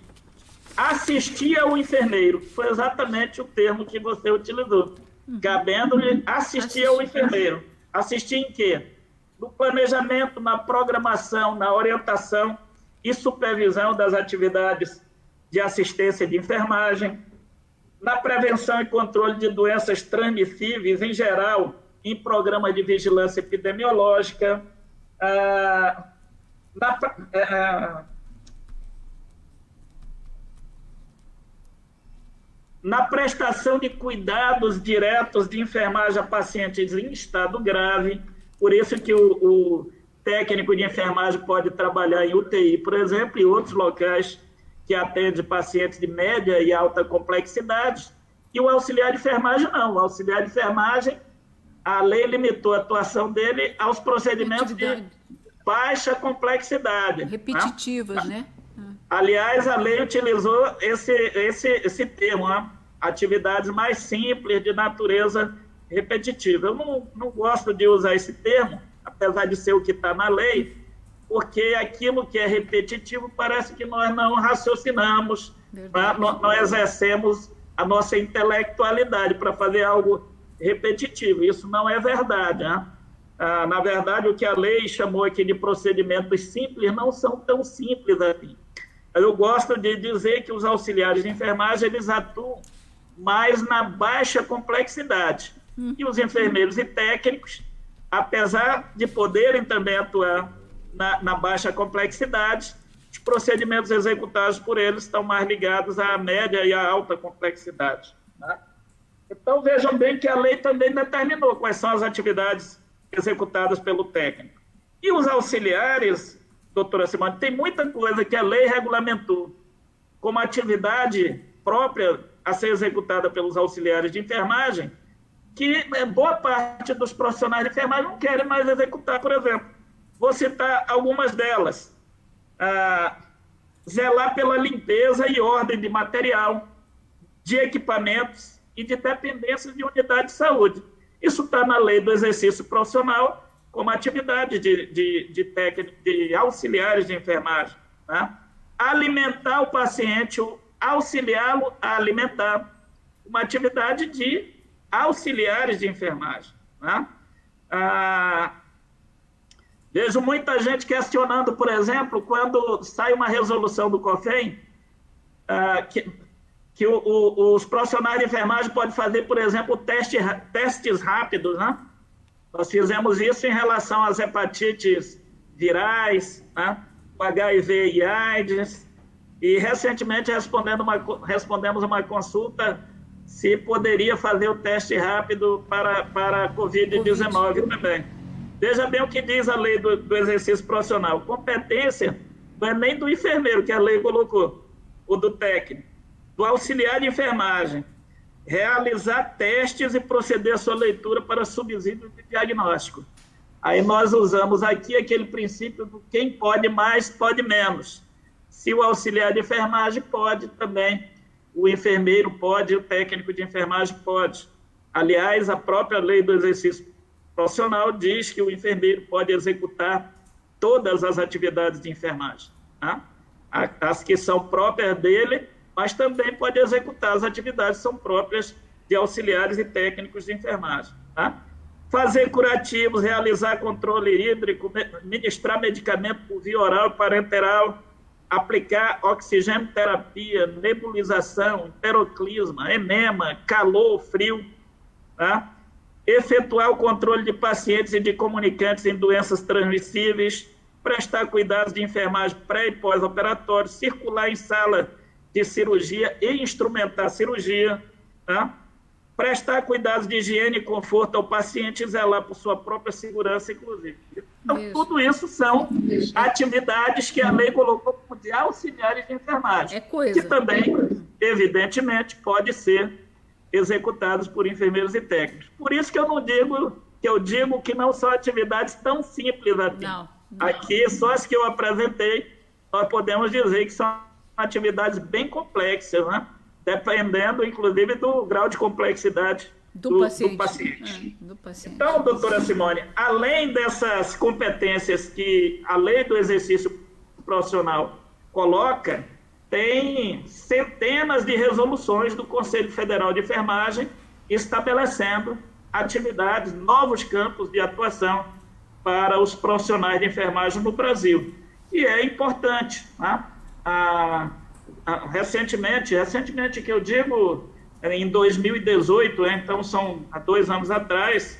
assistir ao enfermeiro, que foi exatamente o termo que você utilizou, cabendo-lhe assistir ao enfermeiro. Assistir em quê? No planejamento, na programação, na orientação e supervisão das atividades de assistência de enfermagem, na prevenção e controle de doenças transmissíveis, em geral, em programa de vigilância epidemiológica, na prestação de cuidados diretos de enfermagem a pacientes em estado grave. Por isso que o técnico de enfermagem pode trabalhar em UTI, por exemplo, e outros locais que atende pacientes de média e alta complexidade, e o auxiliar de enfermagem não. O auxiliar de enfermagem, a lei limitou a atuação dele aos procedimentos de baixa complexidade. Repetitivas, né? Aliás, a lei utilizou esse termo, né? Atividades mais simples, de natureza repetitiva. Eu não gosto de usar esse termo, apesar de ser o que está na lei, porque aquilo que é repetitivo parece que nós não raciocinamos, não exercemos a nossa intelectualidade para fazer algo repetitivo. Isso não é verdade, né? Na verdade, o que a lei chamou aqui de procedimentos simples não são tão simples assim. Eu gosto de dizer que os auxiliares de enfermagem, eles atuam mais na baixa complexidade. E os enfermeiros e técnicos, apesar de poderem também atuar na baixa complexidade, os procedimentos executados por eles estão mais ligados à média e à alta complexidade, né? Então, vejam bem que a lei também determinou quais são as atividades executadas pelo técnico. E os auxiliares, doutora Simone, tem muita coisa que a lei regulamentou como atividade própria a ser executada pelos auxiliares de enfermagem, que boa parte dos profissionais de enfermagem não querem mais executar, por exemplo. Vou citar algumas delas. Zelar pela limpeza e ordem de material, de equipamentos e de dependências de unidade de saúde. Isso está na lei do exercício profissional como atividade de auxiliares de enfermagem, né? Alimentar o paciente, auxiliá-lo a alimentar, uma atividade de auxiliares de enfermagem, né? Vejo muita gente questionando, por exemplo, quando sai uma resolução do COFEM, que os profissionais de enfermagem podem fazer, por exemplo, testes rápidos, né? Nós fizemos isso em relação às hepatites virais, né? O HIV e AIDS, e recentemente respondemos uma consulta se poderia fazer o teste rápido para a Covid-19 também. Veja bem o que diz a lei do exercício profissional. Competência não é nem do enfermeiro, que a lei colocou, ou do técnico, do auxiliar de enfermagem, realizar testes e proceder à sua leitura para subsídio de diagnóstico. Aí nós usamos aqui aquele princípio do quem pode mais, pode menos. Se o auxiliar de enfermagem pode também, o enfermeiro pode, o técnico de enfermagem pode. Aliás, a própria lei do exercício profissional diz que o enfermeiro pode executar todas as atividades de enfermagem, tá? As que são próprias dele, mas também pode executar as atividades que são próprias de auxiliares e técnicos de enfermagem, tá? Fazer curativos, realizar controle hídrico, ministrar medicamento por via oral e parenteral, aplicar oxigênio terapia, nebulização, peroclisma, enema, calor, frio, tá? Efetuar o controle de pacientes e de comunicantes em doenças transmissíveis, prestar cuidados de enfermagem pré- e pós-operatório, circular em sala de cirurgia e instrumentar a cirurgia, tá? Prestar cuidados de higiene e conforto ao paciente e zelar por sua própria segurança, inclusive. Então, tudo isso são atividades que a lei colocou como de auxiliares de enfermagem, que também, evidentemente, pode ser executados por enfermeiros e técnicos. Por isso que eu não digo que eu digo que não são atividades tão simples assim. Não. Aqui, só as que eu apresentei, nós podemos dizer que são atividades bem complexas, né? Dependendo, inclusive, do grau de complexidade do paciente. Do paciente. Então, doutora Simone, além dessas competências que a lei do exercício profissional coloca, tem centenas de resoluções do Conselho Federal de Enfermagem estabelecendo atividades, novos campos de atuação para os profissionais de enfermagem no Brasil. E é importante, né? Recentemente que eu digo, em 2018, então são há 2 anos atrás,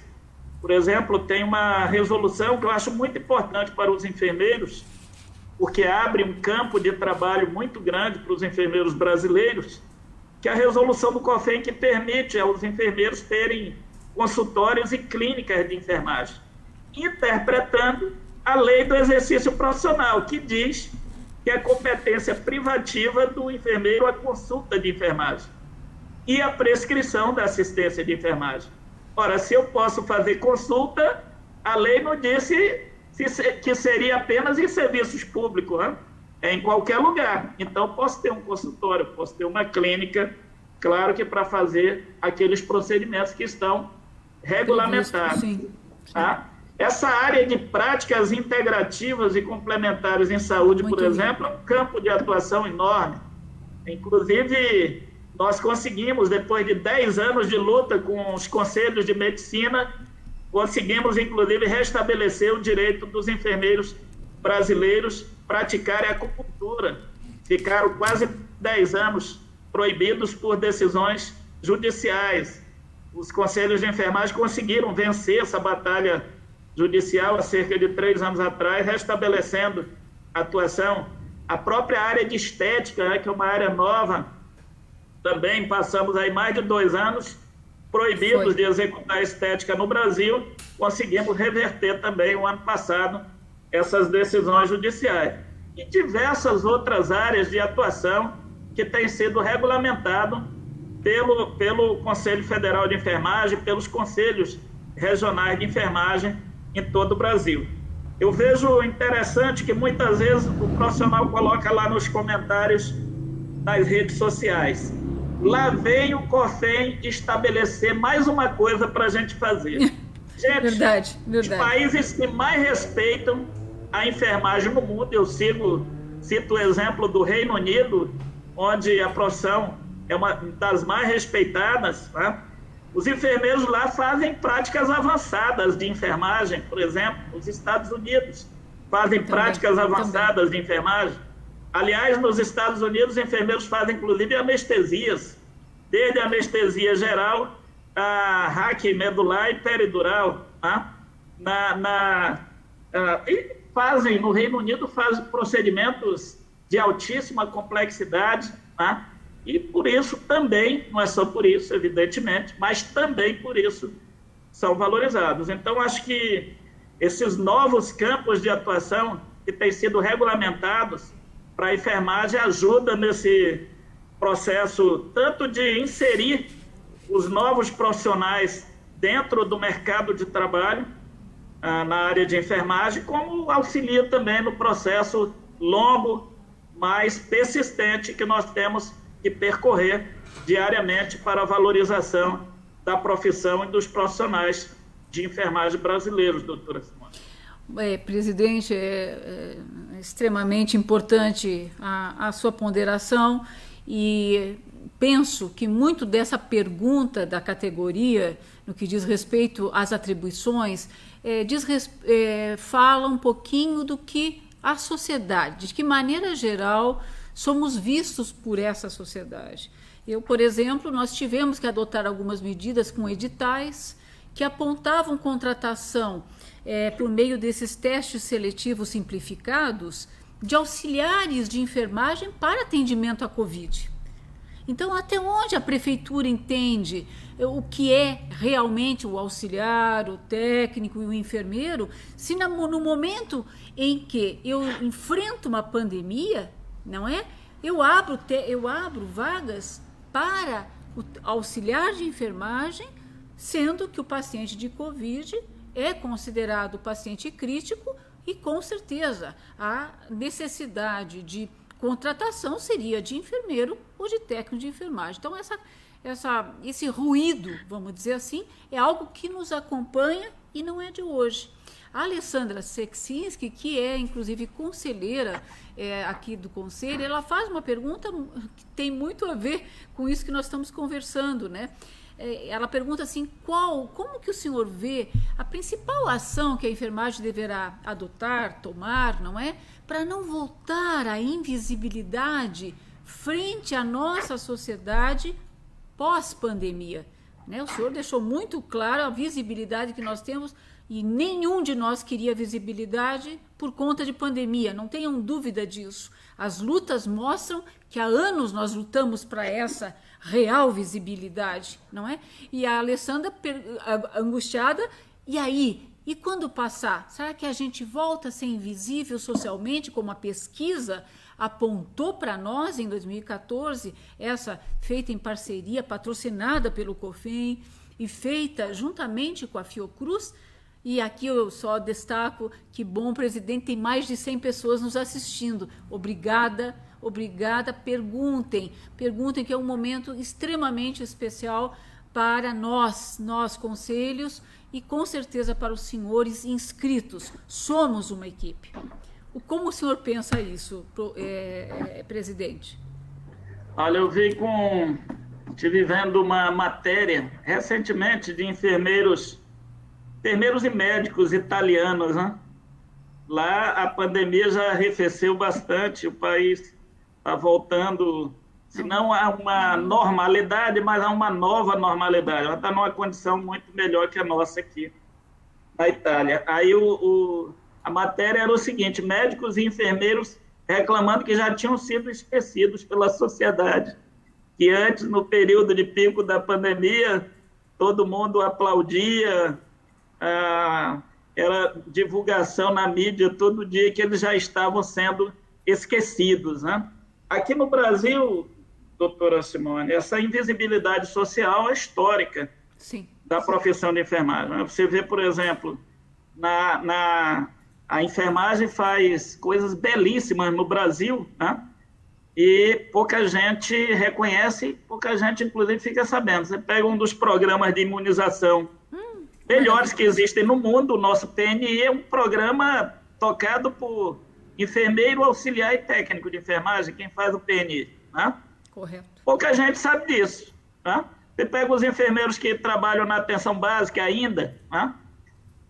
por exemplo, tem uma resolução que eu acho muito importante para os enfermeiros, porque abre um campo de trabalho muito grande para os enfermeiros brasileiros, que é a resolução do COFEN, que permite aos enfermeiros terem consultórios e clínicas de enfermagem, interpretando a lei do exercício profissional, que diz que é competência privativa do enfermeiro a consulta de enfermagem e a prescrição da assistência de enfermagem. Ora, se eu posso fazer consulta, a lei não disse que seria apenas em serviços públicos, né? É em qualquer lugar. Então, posso ter um consultório, posso ter uma clínica, claro que para fazer aqueles procedimentos que estão regulamentados. Sim. Tá? Essa área de práticas integrativas e complementares em saúde, por exemplo, é um campo de atuação enorme. Inclusive, nós conseguimos, depois de 10 anos de luta com os conselhos de medicina, conseguimos, inclusive, restabelecer o direito dos enfermeiros brasileiros praticarem a acupuntura. Ficaram quase 10 anos proibidos por decisões judiciais. Os conselhos de enfermagem conseguiram vencer essa batalha judicial há cerca de 3 anos atrás, restabelecendo a atuação. A própria área de estética, né, que é uma área nova, também passamos aí mais de 2 anos proibidos de executar estética no Brasil, conseguimos reverter também o ano passado essas decisões judiciais. E diversas outras áreas de atuação que têm sido regulamentado pelo Conselho Federal de Enfermagem, pelos conselhos regionais de enfermagem em todo o Brasil. Eu vejo interessante que muitas vezes o profissional coloca lá nos comentários nas redes sociais: lá vem o COFEN estabelecer mais uma coisa para a gente fazer. Gente, verdade. Os países que mais respeitam a enfermagem no mundo, eu cito o exemplo do Reino Unido, onde a profissão é uma das mais respeitadas, né? Os enfermeiros lá fazem práticas avançadas de enfermagem, por exemplo, os Estados Unidos fazem práticas avançadas de enfermagem. Aliás, nos Estados Unidos, os enfermeiros fazem, inclusive, anestesias, desde a anestesia geral, a raquimedular e peridural. Tá? E fazem, no Reino Unido, fazem procedimentos de altíssima complexidade, tá? E por isso também, não é só por isso, evidentemente, mas também por isso são valorizados. Então, acho que esses novos campos de atuação que têm sido regulamentados para a enfermagem ajudam nesse processo tanto de inserir os novos profissionais dentro do mercado de trabalho na área de enfermagem, como auxilia também no processo longo, mas persistente que nós temos que percorrer diariamente para a valorização da profissão e dos profissionais de enfermagem brasileiros, doutora Simone. Presidente, é extremamente importante a sua ponderação e penso que muito dessa pergunta da categoria, no que diz respeito às atribuições, fala um pouquinho do que a sociedade, de que maneira geral somos vistos por essa sociedade. Por exemplo, nós tivemos que adotar algumas medidas com editais que apontavam contratação por meio desses testes seletivos simplificados de auxiliares de enfermagem para atendimento à Covid. Então, até onde a prefeitura entende o que é realmente o auxiliar, o técnico e o enfermeiro, se no momento em que eu enfrento uma pandemia, não é? Eu abro vagas para o auxiliar de enfermagem, sendo que o paciente de Covid é considerado paciente crítico e, com certeza, a necessidade de contratação seria de enfermeiro ou de técnico de enfermagem. Então, esse ruído, vamos dizer assim, é algo que nos acompanha e não é de hoje. A Alessandra Seksinski, que é, inclusive, conselheira aqui do Conselho, ela faz uma pergunta que tem muito a ver com isso que nós estamos conversando, né? Ela pergunta assim, como que o senhor vê a principal ação que a enfermagem deverá adotar, tomar, não é? Para não voltar à invisibilidade frente à nossa sociedade pós-pandemia, né? O senhor deixou muito claro a visibilidade que nós temos e nenhum de nós queria visibilidade por conta de pandemia, não tenham dúvida disso. As lutas mostram que há anos nós lutamos para essa real visibilidade, não é? E a Alessandra, angustiada, e aí? E quando passar? Será que a gente volta a ser invisível socialmente, como a pesquisa apontou para nós em 2014, essa feita em parceria, patrocinada pelo COFEM e feita juntamente com a Fiocruz? E aqui eu só destaco que bom, presidente, tem mais de 100 pessoas nos assistindo. Obrigada, obrigada. Perguntem, que é um momento extremamente especial para nós conselhos e com certeza para os senhores inscritos. Somos uma equipe. Como o senhor pensa isso, presidente? Olha, eu estive vendo uma matéria recentemente de enfermeiros e médicos italianos, né? Lá a pandemia já arrefeceu bastante, o país está voltando, se não a uma normalidade, mas a uma nova normalidade. Ela está numa condição muito melhor que a nossa aqui na Itália. Aí a matéria era o seguinte, médicos e enfermeiros reclamando que já tinham sido esquecidos pela sociedade, que antes, no período de pico da pandemia, todo mundo aplaudia, era divulgação na mídia todo dia que eles já estavam sendo esquecidos, né? Aqui no Brasil, doutora Simone, essa invisibilidade social é histórica. Sim. Da profissão de enfermagem. Você vê, por exemplo, a enfermagem faz coisas belíssimas no Brasil, né? E pouca gente reconhece, pouca gente, inclusive, fica sabendo. Você pega um dos programas de imunização melhores que existem no mundo, o nosso PNI é um programa tocado por enfermeiro, auxiliar e técnico de enfermagem, quem faz o PNI, né? Correto. Pouca gente sabe disso, né? Você pega os enfermeiros que trabalham na atenção básica ainda, né?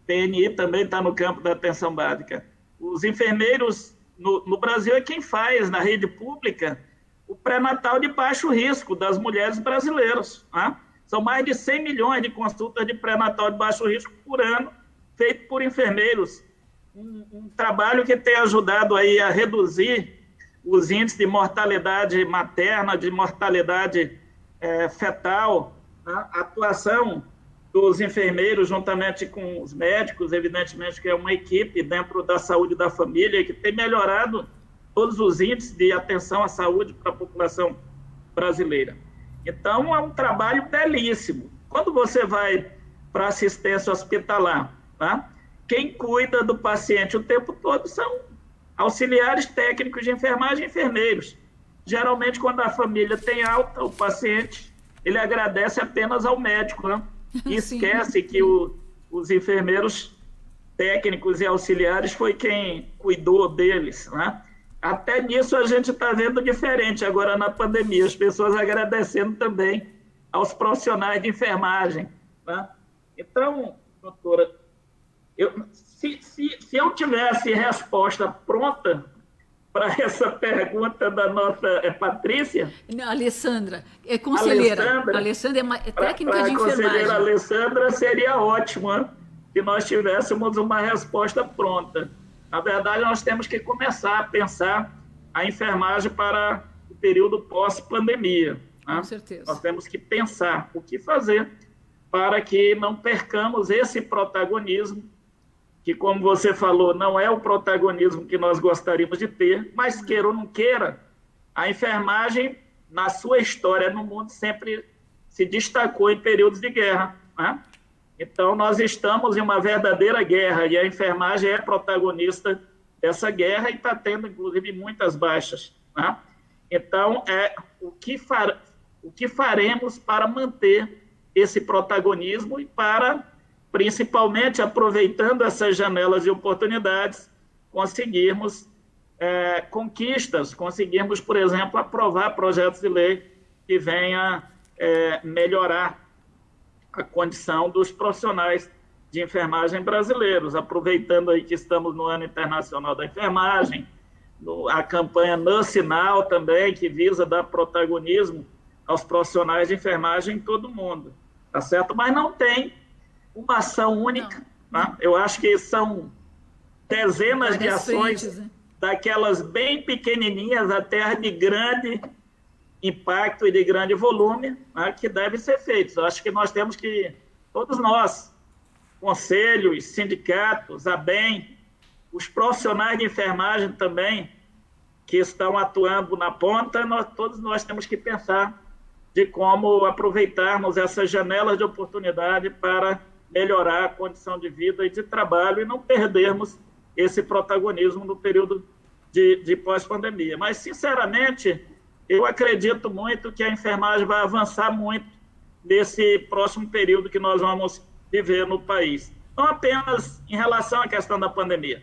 PNI também está no campo da atenção básica. Os enfermeiros no Brasil é quem faz, na rede pública, o pré-natal de baixo risco das mulheres brasileiras, né? São mais de 100 milhões de consultas de pré-natal de baixo risco por ano, feito por enfermeiros. Um trabalho que tem ajudado aí a reduzir os índices de mortalidade materna, de mortalidade fetal, né? A atuação dos enfermeiros juntamente com os médicos, evidentemente que é uma equipe dentro da saúde da família que tem melhorado todos os índices de atenção à saúde para a população brasileira. Então, é um trabalho belíssimo. Quando você vai para assistência hospitalar, tá? Quem cuida do paciente o tempo todo são auxiliares técnicos de enfermagem e enfermeiros. Geralmente, quando a família tem alta, o paciente, ele agradece apenas ao médico, né? E esquece que os enfermeiros técnicos e auxiliares foi quem cuidou deles, né? Até nisso a gente está vendo diferente agora na pandemia, as pessoas agradecendo também aos profissionais de enfermagem, né? Então, doutora, se eu tivesse resposta pronta para essa pergunta da nossa Patrícia... Não, Alessandra, é conselheira. Alessandra é técnica de enfermagem. A conselheira Alessandra seria ótimo, né? Se nós tivéssemos uma resposta pronta. Na verdade, nós temos que começar a pensar a enfermagem para o período pós-pandemia, né? Com certeza. Nós temos que pensar o que fazer para que não percamos esse protagonismo, que, como você falou, não é o protagonismo que nós gostaríamos de ter, mas queira ou não queira, a enfermagem, na sua história no mundo, sempre se destacou em períodos de guerra. né? Então, nós estamos em uma verdadeira guerra e a enfermagem é protagonista dessa guerra e está tendo, inclusive, muitas baixas, né? Então, o que faremos para manter esse protagonismo e para, principalmente, aproveitando essas janelas de oportunidades, conseguirmos conquistas, conseguirmos, por exemplo, aprovar projetos de lei que venha melhorar a condição dos profissionais de enfermagem brasileiros, aproveitando aí que estamos no Ano Internacional da Enfermagem, a campanha Nurse Now também, que visa dar protagonismo aos profissionais de enfermagem em todo o mundo, tá certo? Mas não tem uma ação única, né? Eu acho que são dezenas de ações, frentes, né? Daquelas bem pequenininhas até as de grande impacto e de grande volume, né, que devem ser feitos. Eu acho que nós temos que, todos nós, conselhos, sindicatos, a BEM, os profissionais de enfermagem também, que estão atuando na ponta, todos nós temos que pensar de como aproveitarmos essas janelas de oportunidade para melhorar a condição de vida e de trabalho e não perdermos esse protagonismo no período de pós-pandemia. Mas, sinceramente, eu acredito muito que a enfermagem vai avançar muito nesse próximo período que nós vamos viver no país. Não apenas em relação à questão da pandemia.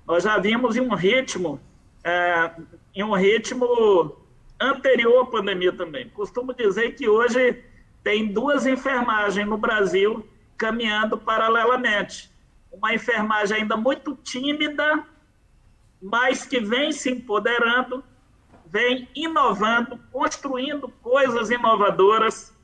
Nós já vimos em um ritmo anterior à pandemia também. Costumo dizer que hoje tem 2 enfermagens no Brasil caminhando paralelamente. Uma enfermagem ainda muito tímida, mas que vem se empoderando, vem inovando, construindo coisas inovadoras,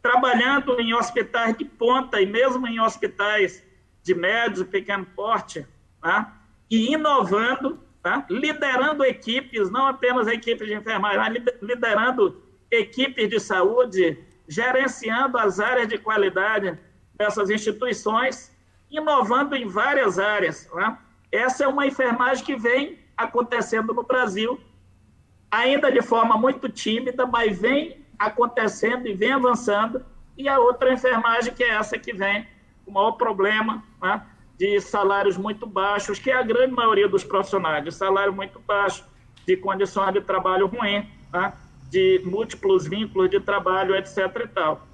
trabalhando em hospitais de ponta e mesmo em hospitais de médio e pequeno porte, tá? E inovando, tá? Liderando equipes, não apenas equipes de enfermagem, mas liderando equipes de saúde, gerenciando as áreas de qualidade dessas instituições, inovando em várias áreas, tá? Essa é uma enfermagem que vem acontecendo no Brasil, ainda de forma muito tímida, mas vem acontecendo e vem avançando, e a outra enfermagem que é essa que vem com o maior problema, né, de salários muito baixos, que é a grande maioria dos profissionais, de salário muito baixo, de condições de trabalho ruim, né, de múltiplos vínculos de trabalho, etc. e tal.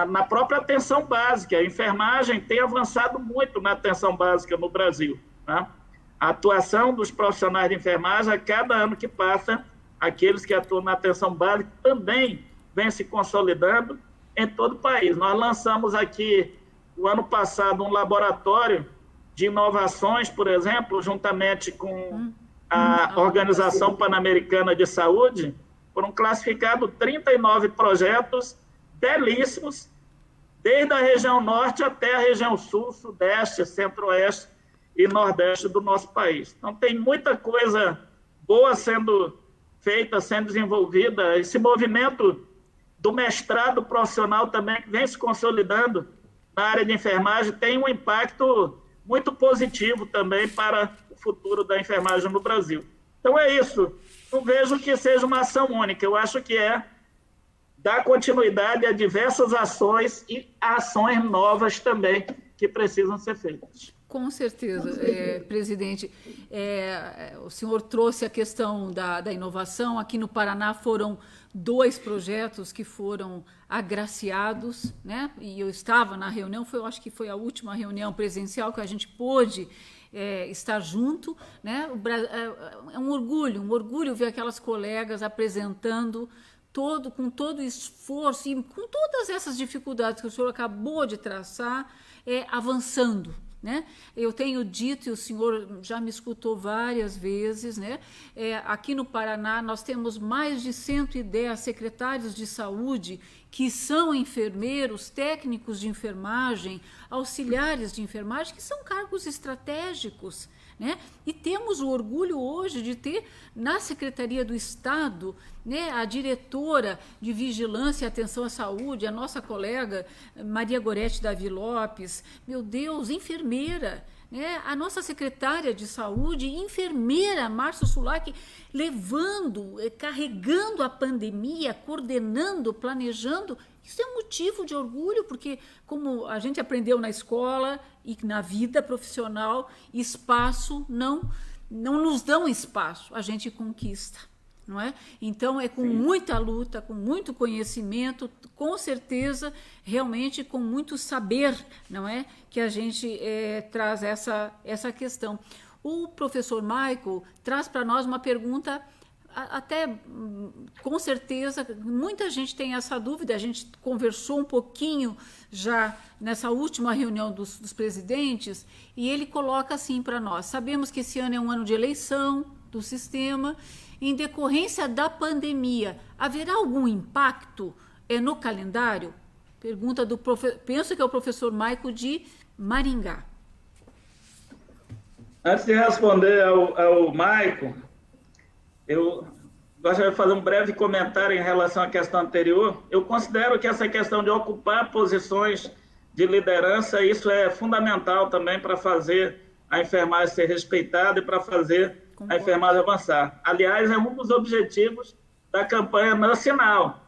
Na própria atenção básica, a enfermagem tem avançado muito na atenção básica no Brasil, né? A atuação dos profissionais de enfermagem, a cada ano que passa, aqueles que atuam na atenção básica também vem se consolidando em todo o país. Nós lançamos aqui, o ano passado, um laboratório de inovações, por exemplo, juntamente com a Organização Pan-Americana de Saúde, foram classificados 39 projetos belíssimos, desde a região norte até a região sul, sudeste, centro-oeste e nordeste do nosso país. Então, tem muita coisa boa sendo feita, sendo desenvolvida. Esse movimento do mestrado profissional também, que vem se consolidando na área de enfermagem, tem um impacto muito positivo também para o futuro da enfermagem no Brasil. Então, é isso. Não vejo que seja uma ação única. Eu acho que é dar continuidade a diversas ações e ações novas também que precisam ser feitas. Com certeza, presidente. O senhor trouxe a questão da inovação. Aqui no Paraná foram 2 projetos que foram agraciados, né? E eu estava na reunião, eu acho que foi a última reunião presencial que a gente pôde estar junto, né? É um orgulho ver aquelas colegas apresentando com todo o esforço e com todas essas dificuldades que o senhor acabou de traçar, avançando, né? Eu tenho dito, e o senhor já me escutou várias vezes, né? Aqui no Paraná nós temos mais de 110 secretários de saúde que são enfermeiros, técnicos de enfermagem, auxiliares de enfermagem, que são cargos estratégicos, né? E temos o orgulho hoje de ter na Secretaria do Estado, né, a diretora de Vigilância e Atenção à Saúde, a nossa colega Maria Gorete Davi Lopes, meu Deus, enfermeira, A nossa secretária de saúde, enfermeira Márcia Sulac, carregando a pandemia, coordenando, planejando. Isso é um motivo de orgulho, porque como a gente aprendeu na escola e na vida profissional, espaço não nos dão espaço, a gente conquista. Não é? Então, é com muita luta, com muito conhecimento, com certeza, realmente com muito saber, não é? Que a gente traz essa questão. O professor Michael traz para nós uma pergunta, até com certeza, muita gente tem essa dúvida, a gente conversou um pouquinho já nessa última reunião dos presidentes, e ele coloca assim para nós: sabemos que esse ano é um ano de eleição do sistema. Em decorrência da pandemia, haverá algum impacto no calendário? Pergunta do penso que é o professor Michael de Maringá. Antes de responder ao Michael, eu gostaria de fazer um breve comentário em relação à questão anterior. Eu considero que essa questão de ocupar posições de liderança, isso é fundamental também para fazer a enfermagem ser respeitada e para fazer a enfermagem avançar. Aliás, é um dos objetivos da campanha nacional,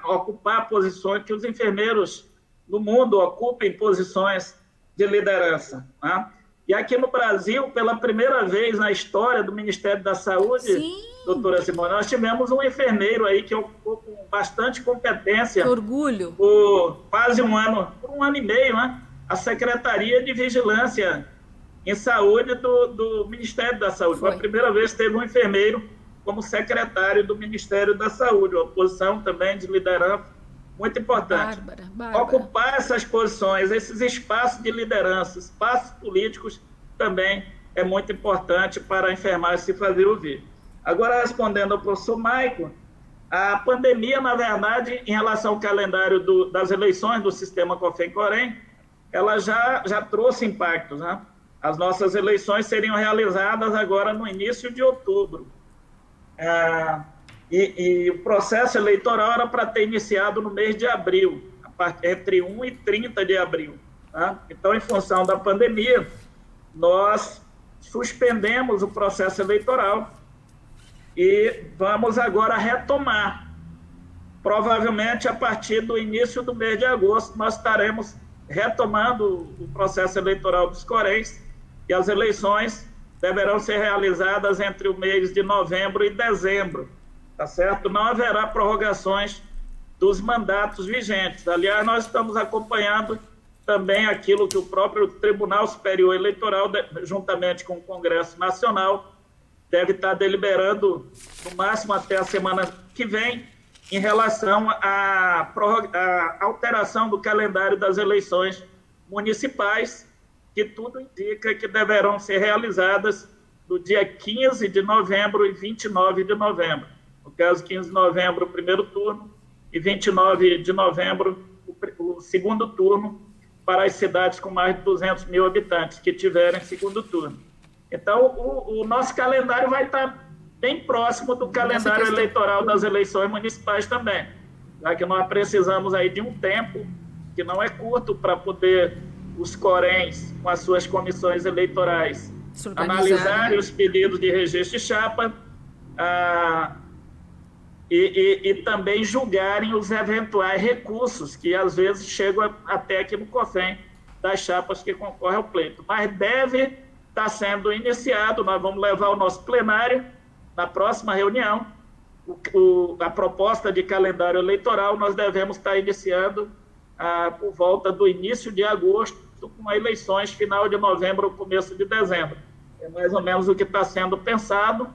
ocupar posições, que os enfermeiros no mundo ocupem posições de liderança. Né? E aqui no Brasil, pela primeira vez na história do Ministério da Saúde, sim, doutora Simone, nós tivemos um enfermeiro aí que ocupou com bastante competência, que orgulho, por quase um ano e meio, né? A Secretaria de Vigilância em Saúde do Ministério da Saúde. Foi a primeira vez que teve um enfermeiro como secretário do Ministério da Saúde, uma posição também de liderança muito importante. Bárbara. Ocupar essas posições, esses espaços de liderança, espaços políticos, também é muito importante para a enfermagem se fazer ouvir. Agora, respondendo ao professor Michael, a pandemia, na verdade, em relação ao calendário das eleições do sistema COFEM-COREM, ela já trouxe impactos, né? As nossas eleições seriam realizadas agora no início de outubro. E o processo eleitoral era para ter iniciado no mês de abril, entre 1 e 30 de abril. Tá? Então, em função da pandemia, nós suspendemos o processo eleitoral e vamos agora retomar. Provavelmente, a partir do início do mês de agosto, nós estaremos retomando o processo eleitoral dos Coréns, e as eleições deverão ser realizadas entre o mês de novembro e dezembro, tá certo? Não haverá prorrogações dos mandatos vigentes. Aliás, nós estamos acompanhando também aquilo que o próprio Tribunal Superior Eleitoral, juntamente com o Congresso Nacional, deve estar deliberando, no máximo até a semana que vem, em relação à alteração do calendário das eleições municipais, que tudo indica que deverão ser realizadas no dia 15 de novembro e 29 de novembro. No caso, 15 de novembro, o primeiro turno, e 29 de novembro, o segundo turno, para as cidades com mais de 200 mil habitantes que tiverem segundo turno. Então, o nosso calendário vai estar bem próximo do calendário eleitoral das eleições municipais também, já que nós precisamos aí de um tempo que não é curto para poder os Coréns, com as suas comissões eleitorais, analisarem os pedidos de registro de chapa e também julgarem os eventuais recursos que, às vezes, chegam até aqui no COFEM, das chapas que concorrem ao pleito. Mas deve estar sendo iniciado, nós vamos levar o nosso plenário, na próxima reunião, a proposta de calendário eleitoral, nós devemos estar iniciando por volta do início de agosto, com eleições final de novembro ou começo de dezembro. É mais ou menos o que está sendo pensado,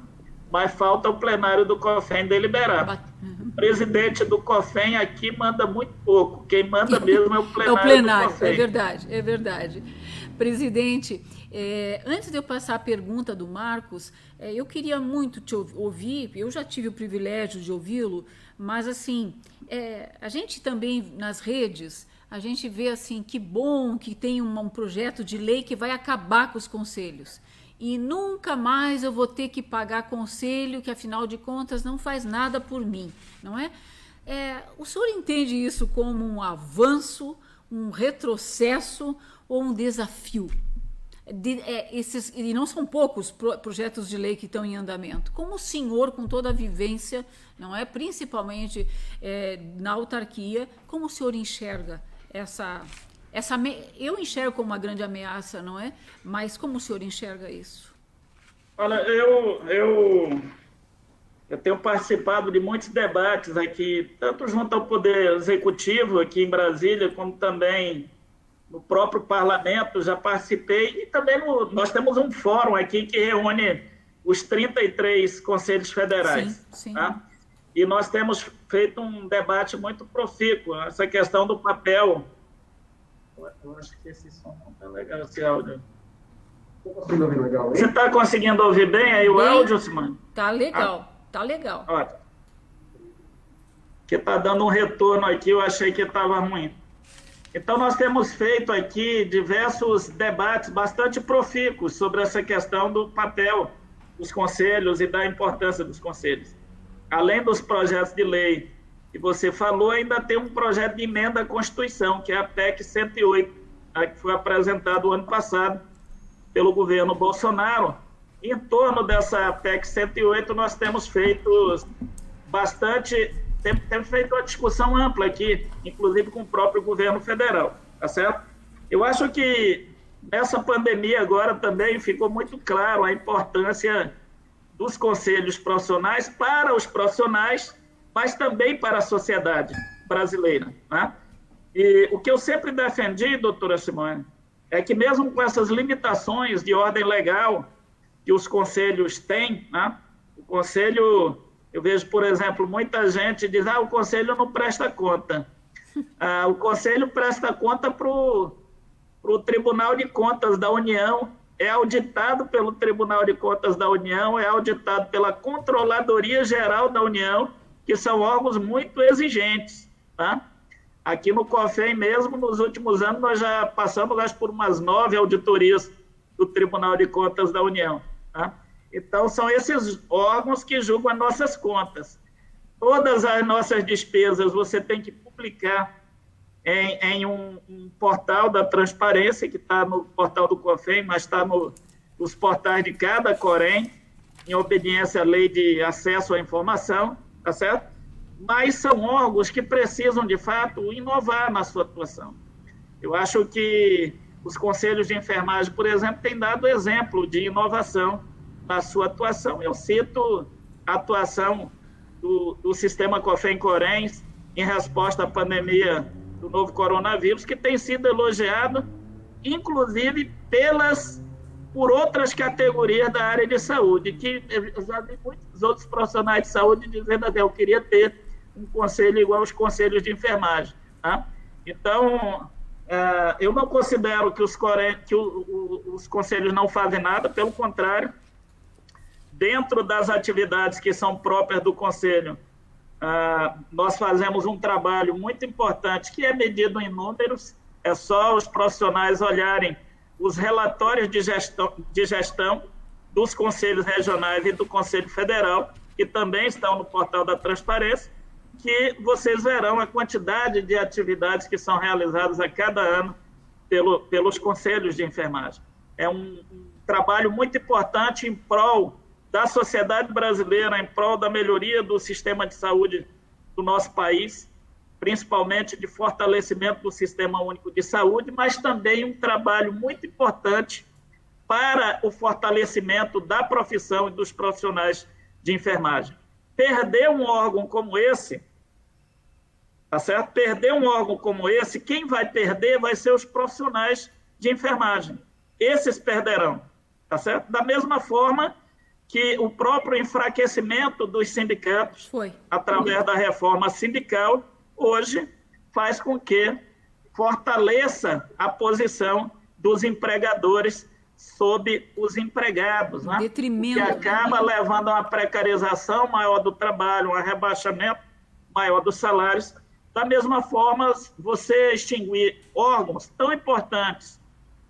mas falta o plenário do COFEM deliberar. O presidente do COFEM aqui manda muito pouco, quem manda mesmo é o plenário do COFEM. É verdade. Presidente, antes de eu passar a pergunta do Marcos, eu queria muito te ouvir, eu já tive o privilégio de ouvi-lo, mas assim, a gente também nas redes, a gente vê assim, que bom que tem um projeto de lei que vai acabar com os conselhos. E nunca mais eu vou ter que pagar conselho, que afinal de contas não faz nada por mim, não é? O senhor entende isso como um avanço, um retrocesso ou um desafio? e não são poucos projetos de lei que estão em andamento. Como o senhor, com toda a vivência, não é, principalmente na autarquia, como o senhor enxerga eu enxergo como uma grande ameaça, não é? Mas como o senhor enxerga isso? Olha, eu tenho participado de muitos debates aqui, tanto junto ao Poder Executivo aqui em Brasília, como também no próprio parlamento, já participei, e também nós temos um fórum aqui que reúne os 33 conselhos federais. Sim, sim. Tá? E nós temos feito um debate muito profícuo, essa questão do papel. Eu acho que esse som não está legal, esse áudio. Você está conseguindo ouvir bem aí o áudio, Simone? Tá legal, tá legal. Ótimo. Que está dando um retorno aqui, eu achei que estava ruim. Então, nós temos feito aqui diversos debates bastante profícuos sobre essa questão do papel dos conselhos e da importância dos conselhos. Além dos projetos de lei que você falou, ainda tem um projeto de emenda à Constituição, que é a PEC 108, que foi apresentado ano passado pelo governo Bolsonaro. Em torno dessa PEC 108, nós temos feito temos feito uma discussão ampla aqui, inclusive com o próprio governo federal, tá certo? Eu acho que nessa pandemia agora também ficou muito claro a importância dos conselhos profissionais para os profissionais, mas também para a sociedade brasileira, né? E o que eu sempre defendi, doutora Simone, é que mesmo com essas limitações de ordem legal que os conselhos têm, né? O conselho... Eu vejo, por exemplo, muita gente diz, o conselho não presta conta. O conselho presta conta para o Tribunal de Contas da União, é auditado pelo Tribunal de Contas da União, é auditado pela Controladoria Geral da União, que são órgãos muito exigentes. Tá? Aqui no COFEM mesmo, nos últimos anos, nós já passamos, acho, por umas 9 auditorias do Tribunal de Contas da União. Tá? Então, são esses órgãos que julgam as nossas contas. Todas as nossas despesas você tem que publicar em um portal da transparência, que está no portal do COFEM, mas está nos portais de cada COREM, em obediência à lei de acesso à informação, tá certo? Mas são órgãos que precisam, de fato, inovar na sua atuação. Eu acho que os conselhos de enfermagem, por exemplo, têm dado exemplo de inovação na sua atuação. Eu cito a atuação do sistema COFEM-CORENS em resposta à pandemia do novo coronavírus, que tem sido elogiado, inclusive por outras categorias da área de saúde, que eu já vi muitos outros profissionais de saúde dizendo que eu queria ter um conselho igual aos conselhos de enfermagem. Tá? Então, eu não considero que os conselhos não fazem nada, pelo contrário, dentro das atividades que são próprias do Conselho, nós fazemos um trabalho muito importante, que é medido em números, é só os profissionais olharem os relatórios de gestão dos Conselhos Regionais e do Conselho Federal, que também estão no portal da Transparência, que vocês verão a quantidade de atividades que são realizadas a cada ano pelos Conselhos de Enfermagem. É um trabalho muito importante em prol da sociedade brasileira, em prol da melhoria do sistema de saúde do nosso país, principalmente de fortalecimento do Sistema Único de Saúde, mas também um trabalho muito importante para o fortalecimento da profissão e dos profissionais de enfermagem. Perder um órgão como esse, tá certo? Perder um órgão como esse, quem vai perder vai ser os profissionais de enfermagem. Esses perderão, tá certo? Da mesma forma que o próprio enfraquecimento dos sindicatos, através da reforma sindical, hoje faz com que fortaleça a posição dos empregadores sobre os empregados, né? Detrimento, que acaba levando a uma precarização maior do trabalho, um rebaixamento maior dos salários. Da mesma forma, você extinguir órgãos tão importantes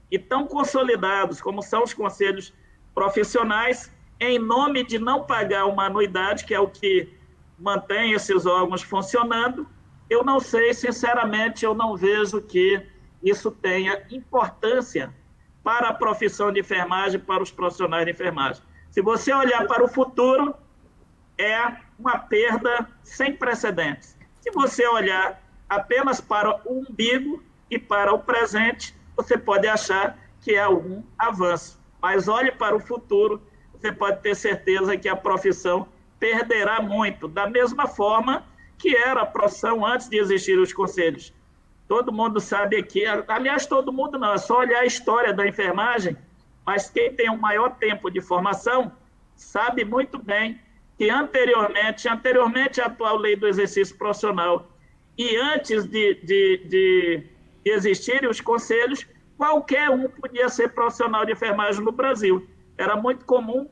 e tão consolidados como são os conselhos profissionais, em nome de não pagar uma anuidade, que é o que mantém esses órgãos funcionando, eu não sei, sinceramente, eu não vejo que isso tenha importância para a profissão de enfermagem, para os profissionais de enfermagem. Se você olhar para o futuro, é uma perda sem precedentes. Se você olhar apenas para o umbigo e para o presente, você pode achar que é algum avanço. Mas olhe para o futuro, você pode ter certeza que a profissão perderá muito, da mesma forma que era a profissão antes de existir os conselhos. Todo mundo sabe aqui, aliás, todo mundo não, é só olhar a história da enfermagem, mas quem tem um maior tempo de formação sabe muito bem que anteriormente à atual lei do exercício profissional e antes de existirem os conselhos, qualquer um podia ser profissional de enfermagem no Brasil. Era muito comum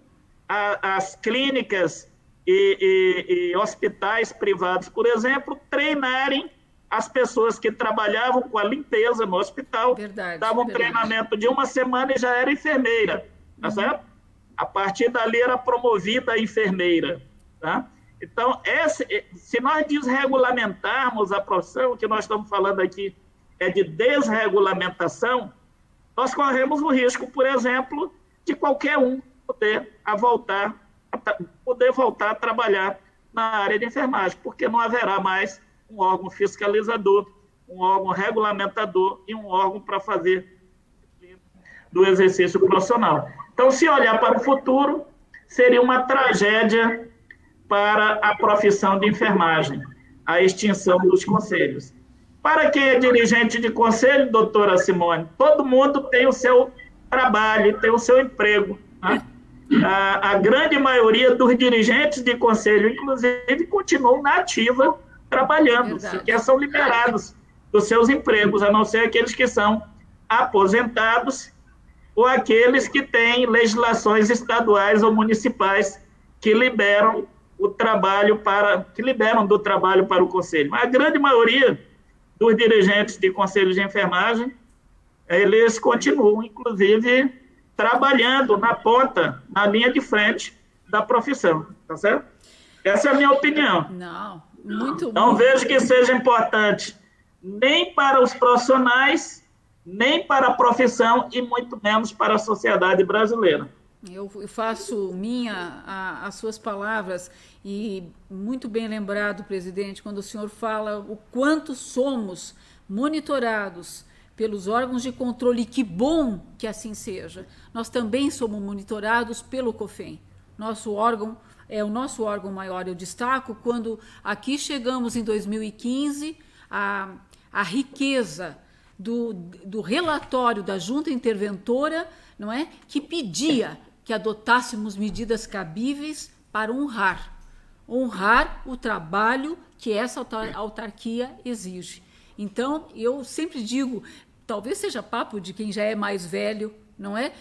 as clínicas e hospitais privados, por exemplo, treinarem as pessoas que trabalhavam com a limpeza no hospital, davam treinamento de uma semana e já era enfermeira, tá certo? A partir dali era promovida a enfermeira, tá? Então, se nós desregulamentarmos a profissão, o que nós estamos falando aqui é de desregulamentação, nós corremos o risco, por exemplo, de qualquer um poder voltar a trabalhar na área de enfermagem, porque não haverá mais um órgão fiscalizador, um órgão regulamentador e um órgão para fazer do exercício profissional. Então, se olhar para o futuro, seria uma tragédia para a profissão de enfermagem, a extinção dos conselhos. Para quem é dirigente de conselho, doutora Simone, todo mundo tem o seu trabalho, tem o seu emprego, né? A grande maioria dos dirigentes de conselho, inclusive, continuam na ativa trabalhando, sequer são liberados dos seus empregos, a não ser aqueles que são aposentados ou aqueles que têm legislações estaduais ou municipais que liberam do trabalho para o conselho. Mas a grande maioria dos dirigentes de conselhos de enfermagem, eles continuam, inclusive, trabalhando na ponta, na linha de frente da profissão, tá certo? Essa é a minha opinião. Não vejo que seja importante nem para os profissionais, nem para a profissão e muito menos para a sociedade brasileira. Eu faço as suas palavras e muito bem lembrado, presidente, quando o senhor fala o quanto somos monitorados pelos órgãos de controle, e que bom que assim seja. Nós também somos monitorados pelo COFEM. Nosso órgão é o nosso órgão maior. Eu destaco quando aqui chegamos em 2015, a riqueza do relatório da Junta Interventora, não é, que pedia que adotássemos medidas cabíveis para honrar o trabalho que essa autarquia exige. Então, eu sempre digo, talvez seja papo de quem já é mais velho, não é?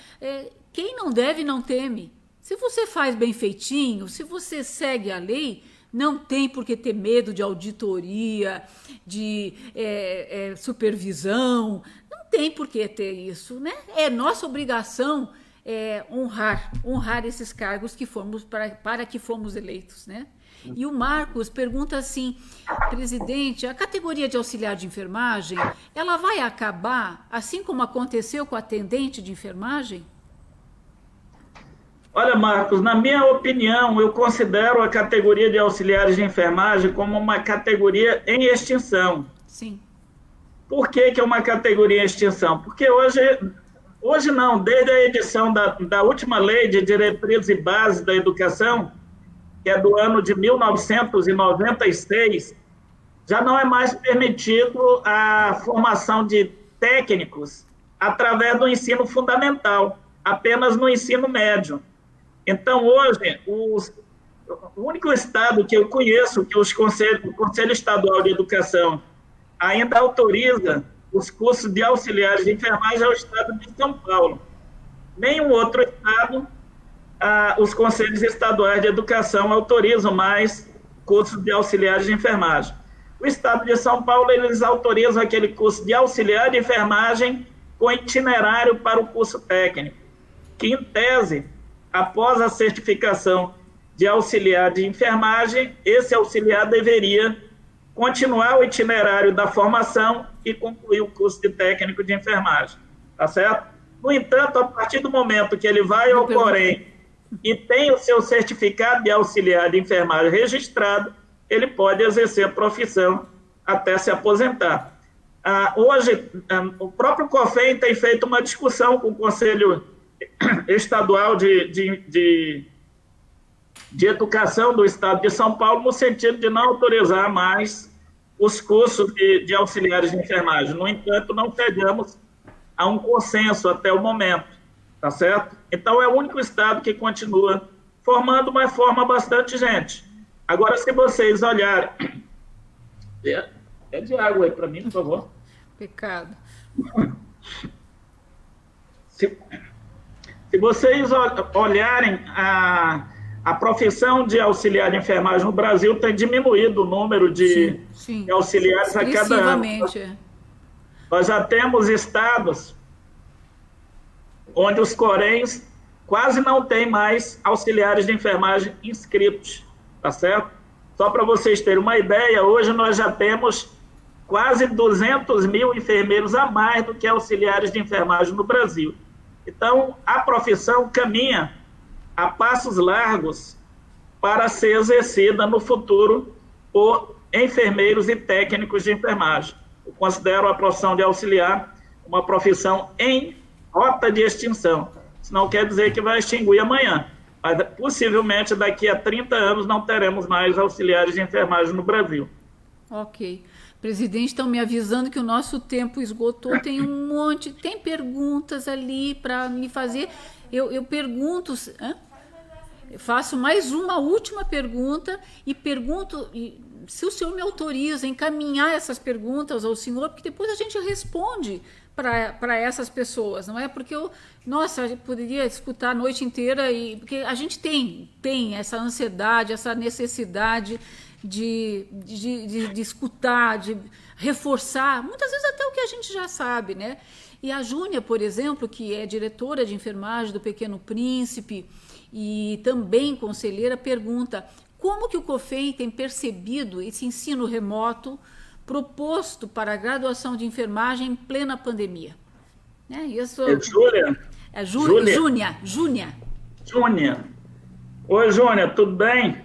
Quem não deve, não teme. Se você faz bem feitinho, se você segue a lei, não tem por que ter medo de auditoria, de supervisão, não tem por que ter isso, né? É nossa obrigação honrar esses cargos que fomos para que fomos eleitos, né? E o Marcos pergunta assim, presidente, a categoria de auxiliar de enfermagem, ela vai acabar, assim como aconteceu com a atendente de enfermagem? Olha, Marcos, na minha opinião, eu considero a categoria de auxiliares de enfermagem como uma categoria em extinção. Sim. Por que é uma categoria em extinção? Porque hoje não, desde a edição da última lei de diretrizes e bases da educação, que é do ano de 1996, já não é mais permitido a formação de técnicos através do ensino fundamental, apenas no ensino médio. Então, hoje, o único estado que eu conheço que o Conselho Estadual de Educação ainda autoriza os cursos de auxiliares de enfermagem é o estado de São Paulo. Nenhum outro estado, os conselhos estaduais de educação autorizam mais cursos de auxiliares de enfermagem. O estado de São Paulo, eles autorizam aquele curso de auxiliar de enfermagem com itinerário para o curso técnico, que, em tese, após a certificação de auxiliar de enfermagem, esse auxiliar deveria continuar o itinerário da formação e concluir o curso de técnico de enfermagem, tá certo? No entanto, a partir do momento que ele vai ao Corém e tem o seu certificado de auxiliar de enfermagem registrado, ele pode exercer a profissão até se aposentar. Hoje, o próprio COFEM tem feito uma discussão com o Conselho Estadual de Educação do Estado de São Paulo, no sentido de não autorizar mais os cursos de auxiliares de enfermagem. No entanto, não chegamos a um consenso até o momento, tá certo? Então, é o único estado que continua formando, mas forma bastante gente. Agora, se vocês olharem... É de água aí para mim, por favor. Pecado. Se vocês olharem a profissão de auxiliar de enfermagem no Brasil, tem diminuído o número de auxiliares a cada ano. Nós já temos estados onde os coréns quase não têm mais auxiliares de enfermagem inscritos, tá certo? Só para vocês terem uma ideia, hoje nós já temos quase 200 mil enfermeiros a mais do que auxiliares de enfermagem no Brasil. Então, a profissão caminha a passos largos para ser exercida no futuro por enfermeiros e técnicos de enfermagem. Eu considero a profissão de auxiliar uma profissão em rota de extinção. Isso não quer dizer que vai extinguir amanhã, mas possivelmente daqui a 30 anos não teremos mais auxiliares de enfermagem no Brasil. Ok. Presidente, estão me avisando que o nosso tempo esgotou, tem um monte, tem perguntas ali para me fazer. Eu pergunto, eu faço mais uma última pergunta e pergunto se o senhor me autoriza a encaminhar essas perguntas ao senhor, porque depois a gente responde para essas pessoas, não é? Porque eu poderia escutar a noite inteira, porque a gente tem essa ansiedade, essa necessidade de escutar, de reforçar, muitas vezes até o que a gente já sabe, né? E a Júnia, por exemplo, que é diretora de enfermagem do Pequeno Príncipe e também conselheira, pergunta como que o COFEM tem percebido esse ensino remoto proposto para a graduação de enfermagem em plena pandemia. Né? Isso... É Júlia? Júnia. Oi, Júnia, tudo bem?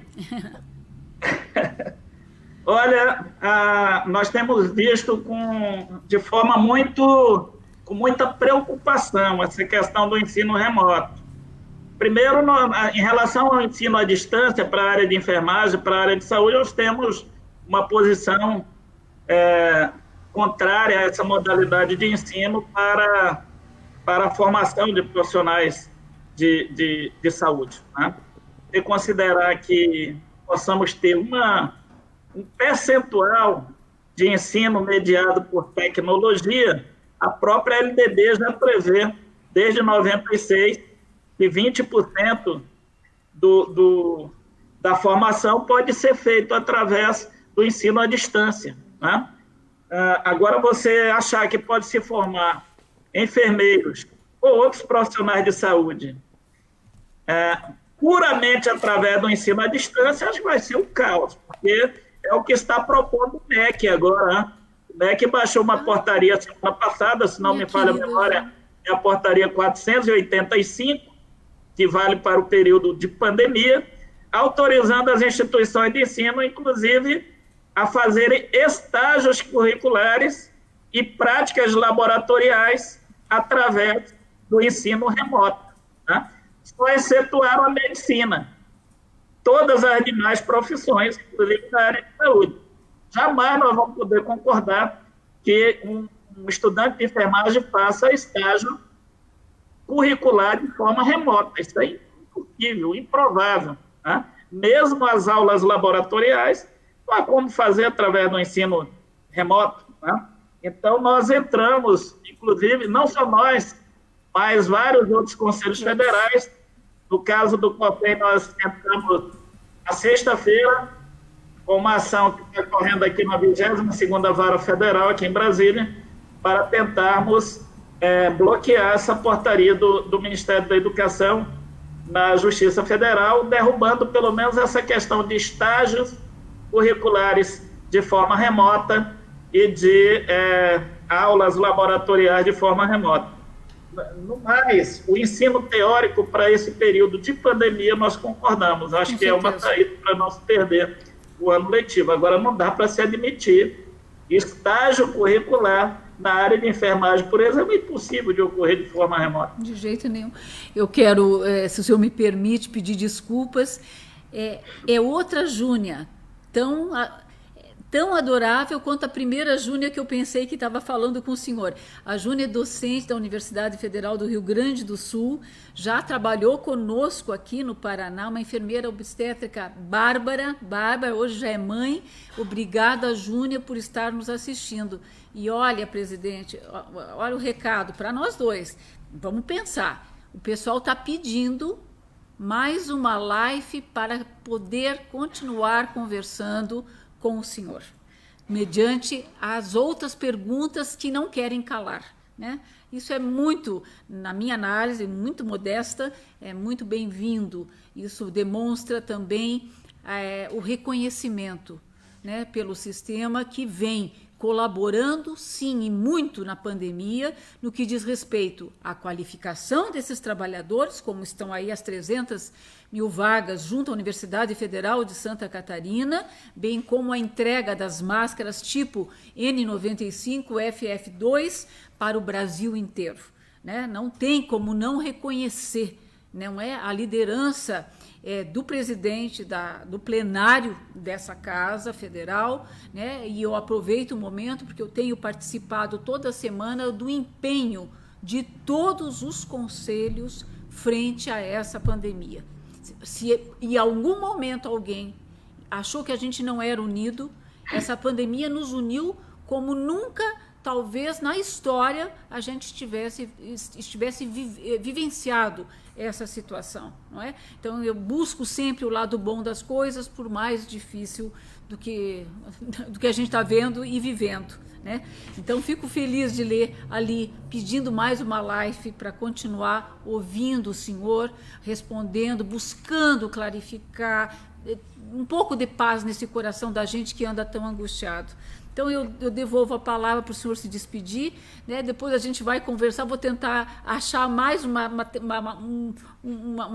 Olha, nós temos visto de forma com muita preocupação essa questão do ensino remoto. Primeiro, em relação ao ensino à distância para a área de enfermagem, para a área de saúde, nós temos uma posição contrária a essa modalidade de ensino para a formação de profissionais de saúde. Né? E considerar que possamos ter um percentual de ensino mediado por tecnologia, a própria LDB já prevê, desde 96, que 20% da formação pode ser feito através do ensino à distância. Né? Agora, você achar que pode se formar enfermeiros ou outros profissionais de saúde puramente através do ensino à distância, acho que vai ser um caos, porque é o que está propondo o MEC agora. Né? O MEC baixou uma portaria semana passada, se não me falha a memória, é a portaria 485, que vale para o período de pandemia, autorizando as instituições de ensino, inclusive, a fazerem estágios curriculares e práticas laboratoriais através do ensino remoto. Né? Só excetuaram a medicina. Todas as demais profissões, inclusive na área de saúde. Jamais nós vamos poder concordar que um estudante de enfermagem faça estágio curricular de forma remota. Isso é impossível, improvável. Né? Mesmo as aulas laboratoriais, não há como fazer através do ensino remoto. Né? Então, nós entramos, inclusive, não só nós, mas vários outros conselhos federais. No caso do COFEM, nós entramos na sexta-feira com uma ação que está correndo aqui na 22ª Vara Federal, aqui em Brasília, para tentarmos bloquear essa portaria do Ministério da Educação na Justiça Federal, derrubando pelo menos essa questão de estágios curriculares de forma remota e de aulas laboratoriais de forma remota. No mais, o ensino teórico para esse período de pandemia, nós concordamos. Acho que é uma saída para não se perder o ano letivo. Agora, não dá para se admitir estágio curricular na área de enfermagem, por exemplo, é impossível de ocorrer de forma remota. De jeito nenhum. Eu quero, se o senhor me permite, pedir desculpas. É outra Júnia, tão adorável quanto a primeira Júnia que eu pensei que estava falando com o senhor. A Júnia é docente da Universidade Federal do Rio Grande do Sul, já trabalhou conosco aqui no Paraná, uma enfermeira obstétrica Bárbara, hoje já é mãe. Obrigada, Júnia, por estar nos assistindo. E olha, presidente, olha o recado para nós dois. Vamos pensar, o pessoal está pedindo mais uma live para poder continuar conversando com o senhor, mediante as outras perguntas que não querem calar, né? Isso é muito, na minha análise, muito modesta, é muito bem-vindo. Isso demonstra também o reconhecimento, né, pelo sistema que vem colaborando, sim, e muito na pandemia, no que diz respeito à qualificação desses trabalhadores, como estão aí as 300 mil vagas junto à Universidade Federal de Santa Catarina, bem como a entrega das máscaras tipo N95, FF2 para o Brasil inteiro, né? Não tem como não reconhecer, não é, a liderança do presidente do plenário dessa Casa Federal, né? E eu aproveito o momento, porque eu tenho participado toda semana do empenho de todos os conselhos frente a essa pandemia. Se em algum momento alguém achou que a gente não era unido, essa pandemia nos uniu como nunca, talvez, na história a gente estivesse vivenciado essa situação, não é? Então, eu busco sempre o lado bom das coisas, por mais difícil do que a gente está vendo e vivendo, né? Então, fico feliz de ler ali, pedindo mais uma live para continuar ouvindo o senhor, respondendo, buscando clarificar, um pouco de paz nesse coração da gente que anda tão angustiado. Então, eu devolvo a palavra para o senhor se despedir, né? Depois a gente vai conversar, vou tentar achar mais um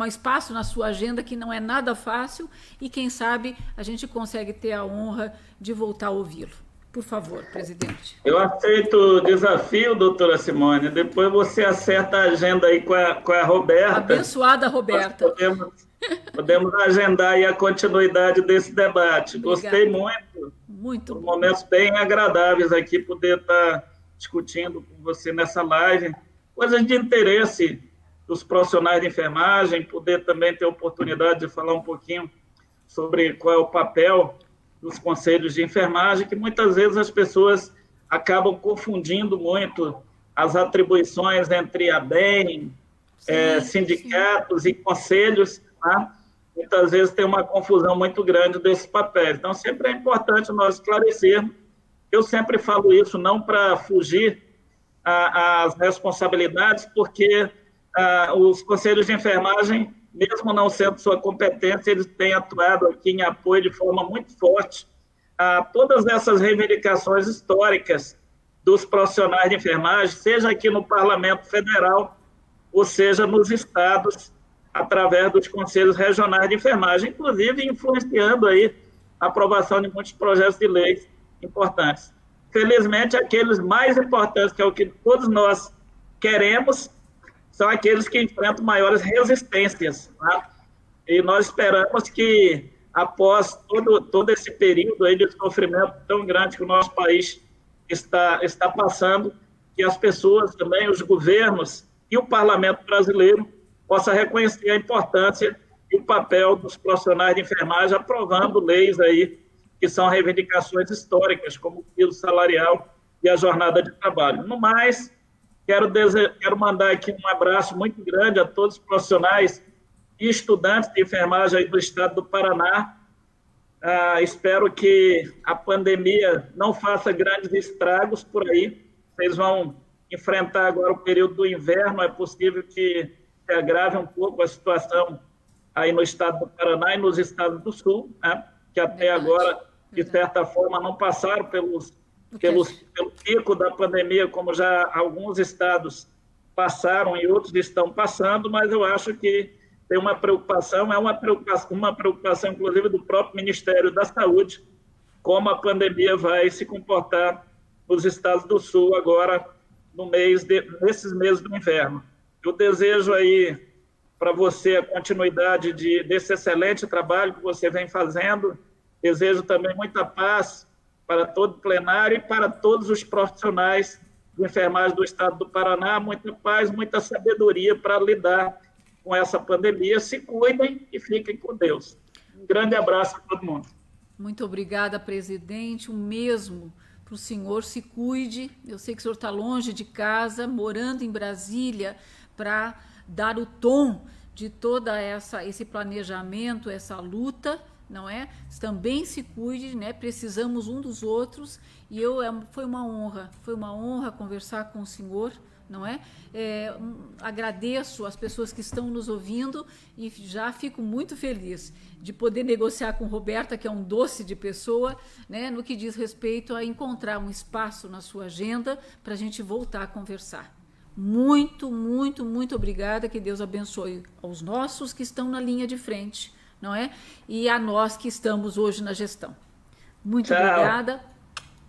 espaço na sua agenda, que não é nada fácil, e quem sabe a gente consegue ter a honra de voltar a ouvi-lo. Por favor, presidente. Eu aceito o desafio, doutora Simone, depois você acerta a agenda aí com a Roberta. Abençoada Roberta. Podemos agendar aí a continuidade desse debate. Obrigada. Gostei muito. Por momentos bem agradáveis aqui, poder estar discutindo com você nessa live. Coisas de interesse dos profissionais de enfermagem, poder também ter a oportunidade de falar um pouquinho sobre qual é o papel dos conselhos de enfermagem, que muitas vezes as pessoas acabam confundindo muito as atribuições entre a ABEM, sindicatos e conselhos, tá? Muitas vezes tem uma confusão muito grande desses papéis. Então, sempre é importante nós esclarecermos. Eu sempre falo isso não para fugir às responsabilidades, porque os conselhos de enfermagem, mesmo não sendo sua competência, eles têm atuado aqui em apoio de forma muito forte a todas essas reivindicações históricas dos profissionais de enfermagem, seja aqui no Parlamento Federal, ou seja nos estados, através dos conselhos regionais de enfermagem, inclusive influenciando aí a aprovação de muitos projetos de leis importantes. Felizmente, aqueles mais importantes, que é o que todos nós queremos, são aqueles que enfrentam maiores resistências, tá? E nós esperamos que, após todo esse período aí de sofrimento tão grande que o nosso país está passando, que as pessoas também, os governos e o parlamento brasileiro possa reconhecer a importância e o papel dos profissionais de enfermagem, aprovando leis aí que são reivindicações históricas, como o piso salarial e a jornada de trabalho. No mais, quero mandar aqui um abraço muito grande a todos os profissionais e estudantes de enfermagem aí do estado do Paraná. Espero que a pandemia não faça grandes estragos por aí. Vocês vão enfrentar agora o período do inverno, é possível que se agrave um pouco a situação aí no estado do Paraná e nos estados do Sul, né? Que até agora, de certa forma, não passaram pelo pico da pandemia, como já alguns estados passaram e outros estão passando, mas eu acho que tem uma preocupação, é uma preocupação inclusive do próprio Ministério da Saúde, como a pandemia vai se comportar nos estados do Sul agora, nesses meses do inverno. Eu desejo aí para você a continuidade desse excelente trabalho que você vem fazendo, desejo também muita paz para todo o plenário e para todos os profissionais de enfermagem do estado do Paraná, muita paz, muita sabedoria para lidar com essa pandemia. Se cuidem e fiquem com Deus. Um grande abraço a todo mundo. Muito obrigada, presidente. O mesmo para o senhor, se cuide. Eu sei que o senhor está longe de casa, morando em Brasília, para dar o tom de toda esse planejamento, essa luta, não é? Também se cuide, né? Precisamos um dos outros. E foi uma honra conversar com o senhor, não é? Agradeço as pessoas que estão nos ouvindo e já fico muito feliz de poder negociar com Roberta, que é um doce de pessoa, né? No que diz respeito a encontrar um espaço na sua agenda para a gente voltar a conversar. Muito, muito, muito obrigada. Que Deus abençoe aos nossos que estão na linha de frente, não é? E a nós que estamos hoje na gestão. Muito obrigada.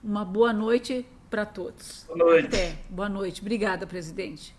Uma boa noite para todos. Boa noite. Até. Boa noite. Obrigada, presidente.